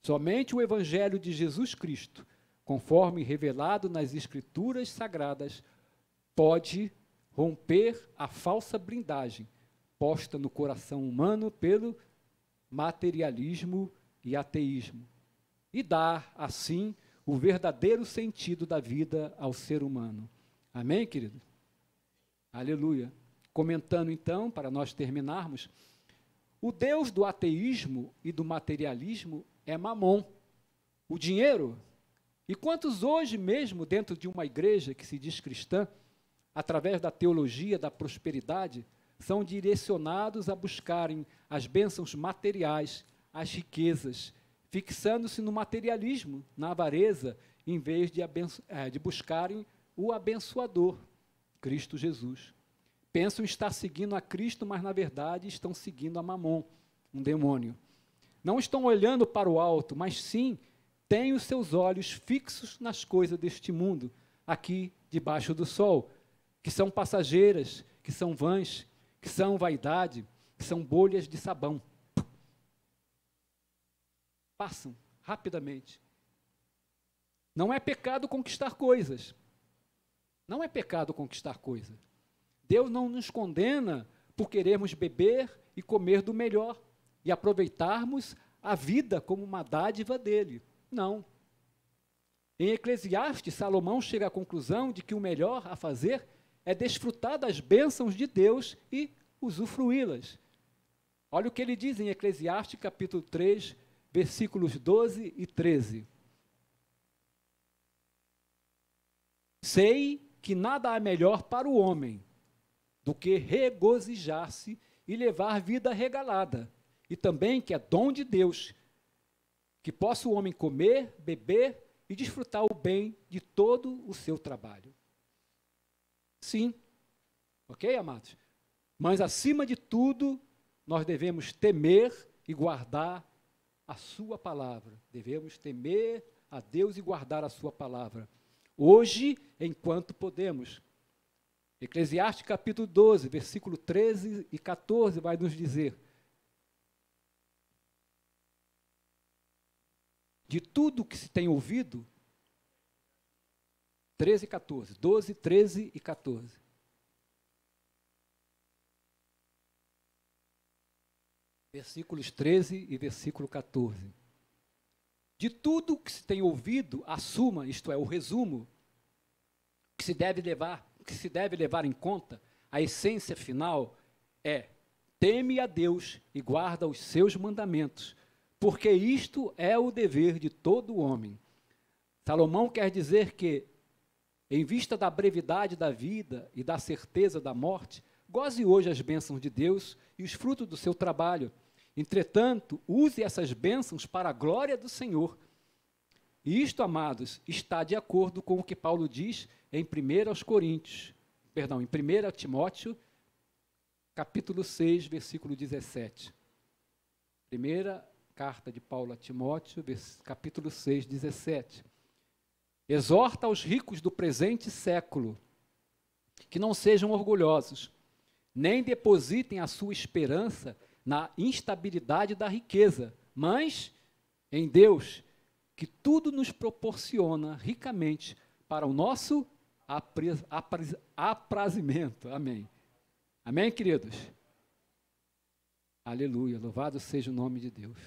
[SPEAKER 1] Somente o Evangelho de Jesus Cristo, conforme revelado nas Escrituras Sagradas, pode romper a falsa blindagem posta no coração humano pelo materialismo e ateísmo e dar, assim, o verdadeiro sentido da vida ao ser humano. Amém, querido? Aleluia. Comentando, então, para nós terminarmos, o Deus do ateísmo e do materialismo é Mamon. O dinheiro E quantos hoje mesmo, dentro de uma igreja que se diz cristã, através da teologia da prosperidade, são direcionados a buscarem as bênçãos materiais, as riquezas, fixando-se no materialismo, na avareza, em vez de buscarem o abençoador, Cristo Jesus. Pensam estar seguindo a Cristo, mas na verdade estão seguindo a Mamon, um demônio. Não estão olhando para o alto, mas sim têm os seus olhos fixos nas coisas deste mundo, aqui debaixo do sol, que são passageiras, que são vãs, que são vaidade, que são bolhas de sabão. Passam rapidamente. Não é pecado conquistar coisas. Não é pecado conquistar coisas. Deus não nos condena por querermos beber e comer do melhor e aproveitarmos a vida como uma dádiva dele. Não. Em Eclesiastes, Salomão chega à conclusão de que o melhor a fazer é desfrutar das bênçãos de Deus e usufruí-las. Olha o que ele diz em Eclesiastes, capítulo 3, versículos 12 e 13. Sei que nada há melhor para o homem do que regozijar-se e levar vida regalada, e também que é dom de Deus, que possa o homem comer, beber e desfrutar o bem de todo o seu trabalho. Sim, ok, amados? Mas, acima de tudo, nós devemos temer e guardar a sua palavra. Devemos temer a Deus e guardar a sua palavra. Hoje, enquanto podemos. Eclesiastes capítulo 12, versículo 13 e 14 vai nos dizer: de tudo que se tem ouvido, 13 e 14, 12, 13 e 14. Versículos 13 e versículo 14. De tudo que se tem ouvido, assuma, isto é, o resumo, que se deve levar em conta, a essência final é: teme a Deus e guarda os seus mandamentos, porque isto é o dever de todo homem. Salomão quer dizer que, em vista da brevidade da vida e da certeza da morte, goze hoje as bênçãos de Deus e os frutos do seu trabalho. Entretanto, use essas bênçãos para a glória do Senhor. E isto, amados, está de acordo com o que Paulo diz em 1 Timóteo, capítulo 6, versículo 17. Primeira carta de Paulo a Timóteo, capítulo 6, 17. Exorta aos ricos do presente século que não sejam orgulhosos, nem depositem a sua esperança na instabilidade da riqueza, mas em Deus, que tudo nos proporciona ricamente para o nosso aprazimento. Amém. Amém, queridos? Aleluia, louvado seja o nome de Deus.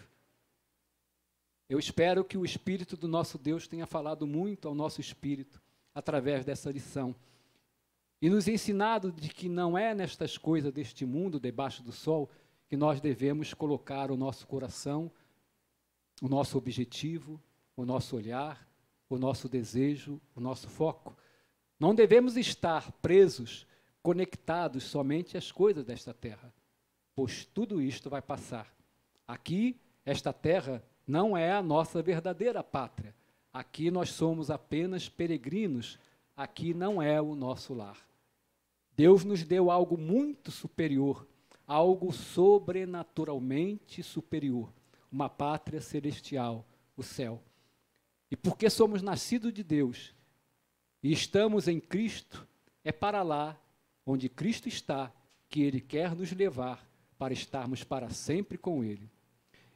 [SPEAKER 1] Eu espero que o Espírito do nosso Deus tenha falado muito ao nosso espírito através dessa lição e nos ensinado de que não é nestas coisas deste mundo, debaixo do sol, que nós devemos colocar o nosso coração, o nosso objetivo, o nosso olhar, o nosso desejo, o nosso foco. Não devemos estar presos, conectados somente às coisas desta terra, pois tudo isto vai passar. Aqui, esta terra não é a nossa verdadeira pátria. Aqui nós somos apenas peregrinos. Aqui não é o nosso lar. Deus nos deu algo muito superior, algo sobrenaturalmente superior, uma pátria celestial, o céu. E porque somos nascidos de Deus e estamos em Cristo, é para lá, onde Cristo está, que Ele quer nos levar para estarmos para sempre com Ele.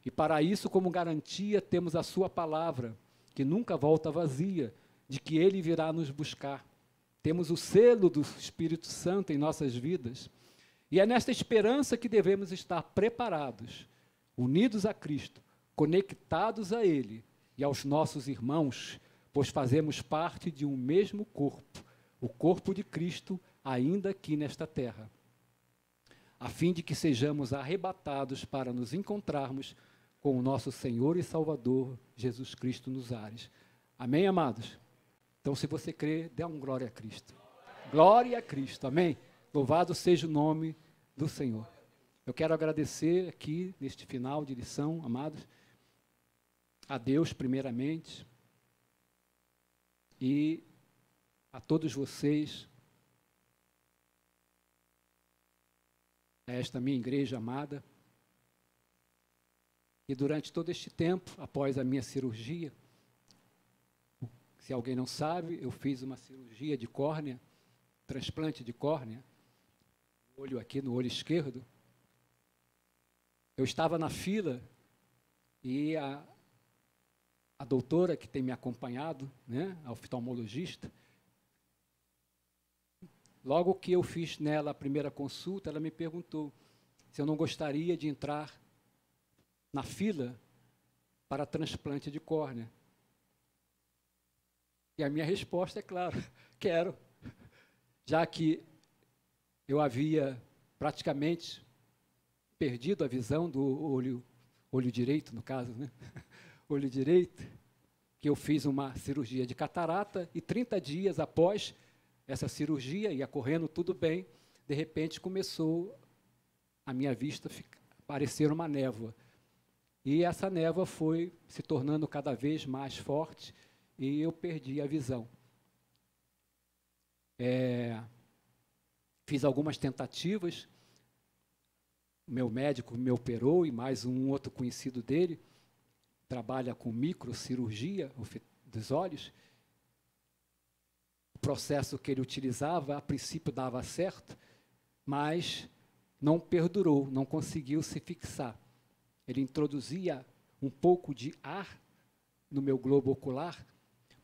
[SPEAKER 1] E para isso, como garantia, temos a sua palavra, que nunca volta vazia, de que Ele virá nos buscar. Temos o selo do Espírito Santo em nossas vidas. E é nesta esperança que devemos estar preparados, unidos a Cristo, conectados a Ele e aos nossos irmãos, pois fazemos parte de um mesmo corpo, o corpo de Cristo, ainda aqui nesta terra, a fim de que sejamos arrebatados para nos encontrarmos com o nosso Senhor e Salvador, Jesus Cristo, nos ares. Amém, amados? Então, se você crê, dê um glória a Cristo. Glória a Cristo, amém? Louvado seja o nome do Senhor. Eu quero agradecer aqui, neste final de lição, amados, a Deus primeiramente, e a todos vocês, a esta minha igreja amada, e durante todo este tempo, após a minha cirurgia, se alguém não sabe, eu fiz uma cirurgia de córnea, transplante de córnea, olho aqui no olho esquerdo. Eu estava na fila e a doutora que tem me acompanhado, né, a oftalmologista, logo que eu fiz nela a primeira consulta, ela me perguntou se eu não gostaria de entrar na fila para transplante de córnea. E a minha resposta é claro, quero, já que eu havia praticamente perdido a visão do olho direito, no caso, né? Olho direito, que eu fiz uma cirurgia de catarata e 30 dias após essa cirurgia, ia correndo tudo bem, de repente começou a minha vista parecer uma névoa. E essa névoa foi se tornando cada vez mais forte e eu perdi a visão. Fiz algumas tentativas, o meu médico me operou e mais um outro conhecido dele, trabalha com microcirurgia dos olhos. O processo que ele utilizava, a princípio dava certo, mas não perdurou, não conseguiu se fixar. Ele introduzia um pouco de ar no meu globo ocular,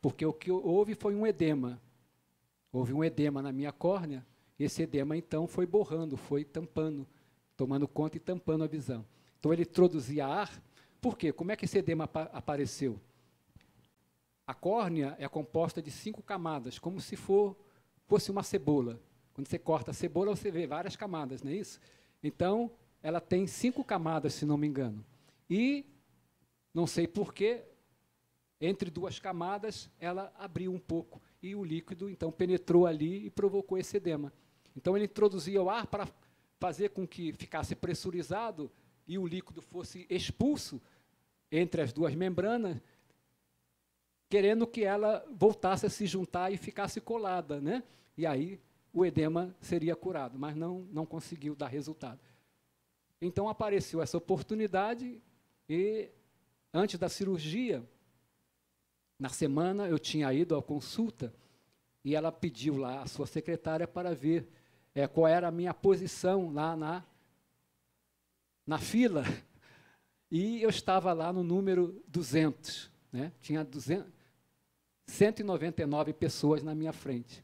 [SPEAKER 1] porque o que houve foi um edema. Houve um edema na minha córnea, e esse edema, então, foi borrando, foi tampando, tomando conta e tampando a visão. Então, ele introduzia ar. Por quê? Como é que esse edema apareceu? A córnea é composta de 5 camadas, como se fosse uma cebola. Quando você corta a cebola, você vê várias camadas, não é isso? Então, ela tem 5 camadas, se não me engano. E, não sei porquê, entre 2 camadas, ela abriu um pouco. E o líquido, então, penetrou ali e provocou esse edema. Então, ele introduzia o ar para fazer com que ficasse pressurizado e o líquido fosse expulso entre as 2 membranas, querendo que ela voltasse a se juntar e ficasse colada, né? E aí o edema seria curado, mas não conseguiu dar resultado. Então apareceu essa oportunidade e, antes da cirurgia, na semana eu tinha ido à consulta e ela pediu lá a sua secretária para ver qual era a minha posição lá na fila. E eu estava lá no número 200, né? Tinha 199 pessoas na minha frente.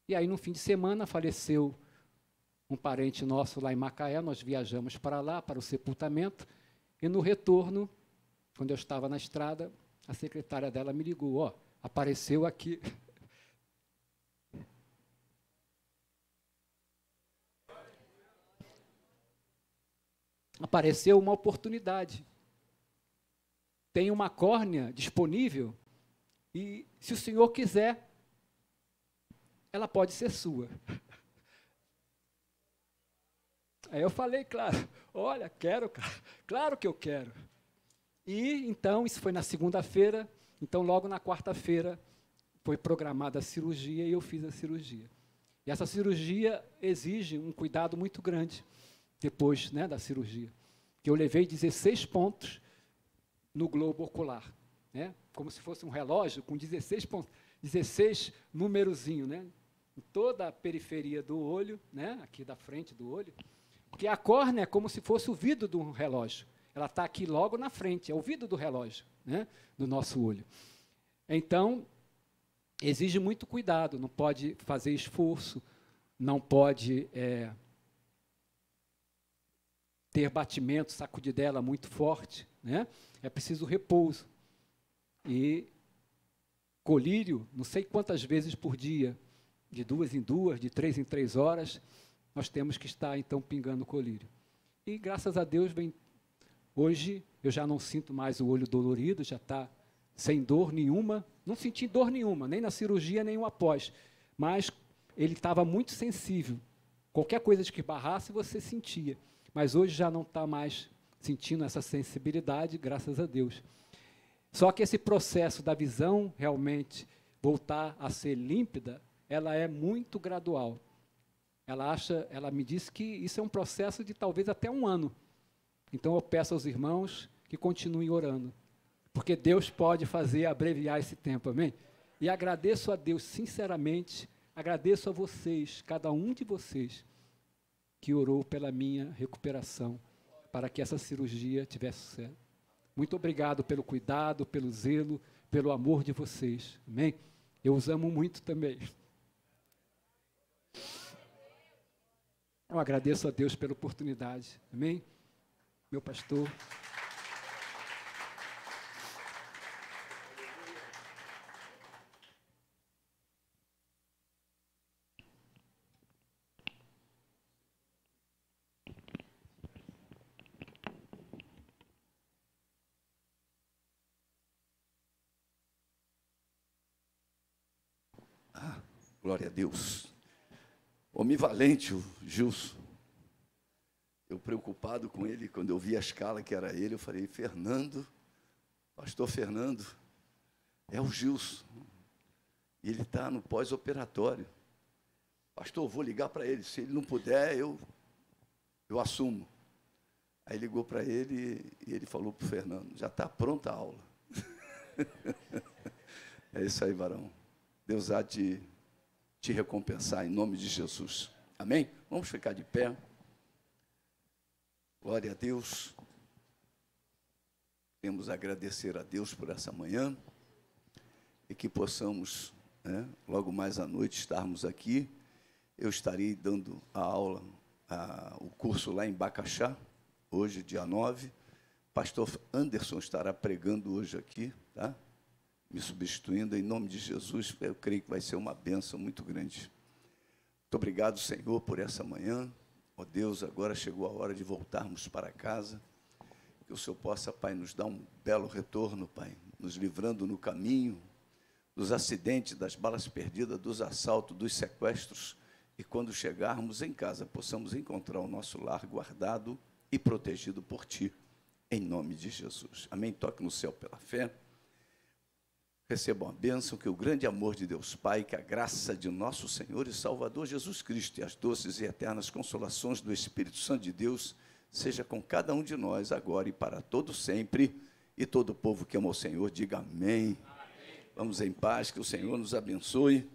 [SPEAKER 1] E aí, no fim de semana, faleceu um parente nosso lá em Macaé, nós viajamos para lá, para o sepultamento, e no retorno, quando eu estava na estrada, a secretária dela me ligou, apareceu aqui. Apareceu uma oportunidade. Tem uma córnea disponível e, se o senhor quiser, ela pode ser sua. Aí eu falei, claro, olha, quero, cara, claro que eu quero. E, então, isso foi na segunda-feira, então, logo na quarta-feira, foi programada a cirurgia e eu fiz a cirurgia. E essa cirurgia exige um cuidado muito grande, depois, né, da cirurgia, que eu levei 16 pontos no globo ocular, né, como se fosse um relógio com 16 pontos, 16 númerozinho, né, em toda a periferia do olho, né, aqui da frente do olho, porque a córnea é como se fosse o vidro de um relógio. Ela está aqui logo na frente, é o vidro do relógio, né, do nosso olho. Então, exige muito cuidado, não pode fazer esforço, não pode ter batimento, sacudidela muito forte, né? É preciso repouso. E colírio, não sei quantas vezes por dia, de 2 em 2, de 3 em 3 horas, nós temos que estar, então, pingando colírio. E, graças a Deus, hoje eu já não sinto mais o olho dolorido, já está sem dor nenhuma, não senti dor nenhuma, nem na cirurgia, nem após, mas ele estava muito sensível. Qualquer coisa de que barrasse, você sentia. Mas hoje já não está mais sentindo essa sensibilidade, graças a Deus. Só que esse processo da visão realmente voltar a ser límpida, ela é muito gradual. Ela me disse que isso é um processo de talvez até 1 ano. Então eu peço aos irmãos que continuem orando, porque Deus pode abreviar esse tempo, amém? E agradeço a Deus, sinceramente, agradeço a vocês, cada um de vocês, que orou pela minha recuperação, para que essa cirurgia tivesse sucesso. Muito obrigado pelo cuidado, pelo zelo, pelo amor de vocês, amém? Eu os amo muito também. Eu agradeço a Deus pela oportunidade, amém? Meu pastor.
[SPEAKER 2] Glória a Deus. Homem valente, o Gilson. Eu preocupado com ele, quando eu vi a escala que era ele, eu falei, Fernando, pastor Fernando, é o Gilson. E ele está no pós-operatório. Pastor, vou ligar para ele, se ele não puder, eu assumo. Aí ligou para ele e ele falou para o Fernando, já está pronta a aula. É isso aí, varão. Deus há de te recompensar em nome de Jesus. Amém? Vamos ficar de pé. Glória a Deus. Temos a agradecer a Deus por essa manhã e que possamos, logo mais à noite, estarmos aqui. Eu estarei dando a aula, o curso lá em Bacaxá, hoje, dia 9. Pastor Anderson estará pregando hoje aqui, tá? Me substituindo, em nome de Jesus, eu creio que vai ser uma bênção muito grande. Muito obrigado, Senhor, por essa manhã. Ó Deus, agora chegou a hora de voltarmos para casa. Que o Senhor possa, Pai, nos dar um belo retorno, Pai, nos livrando no caminho, dos acidentes, das balas perdidas, dos assaltos, dos sequestros, e quando chegarmos em casa, possamos encontrar o nosso lar guardado e protegido por Ti, em nome de Jesus. Amém? Toque no céu pela fé. Recebam a bênção, que o grande amor de Deus Pai, que a graça de nosso Senhor e Salvador Jesus Cristo e as doces e eternas consolações do Espírito Santo de Deus seja com cada um de nós agora e para todo sempre. E todo o povo que ama o Senhor diga amém. Amém. Vamos em paz, que o Senhor nos abençoe.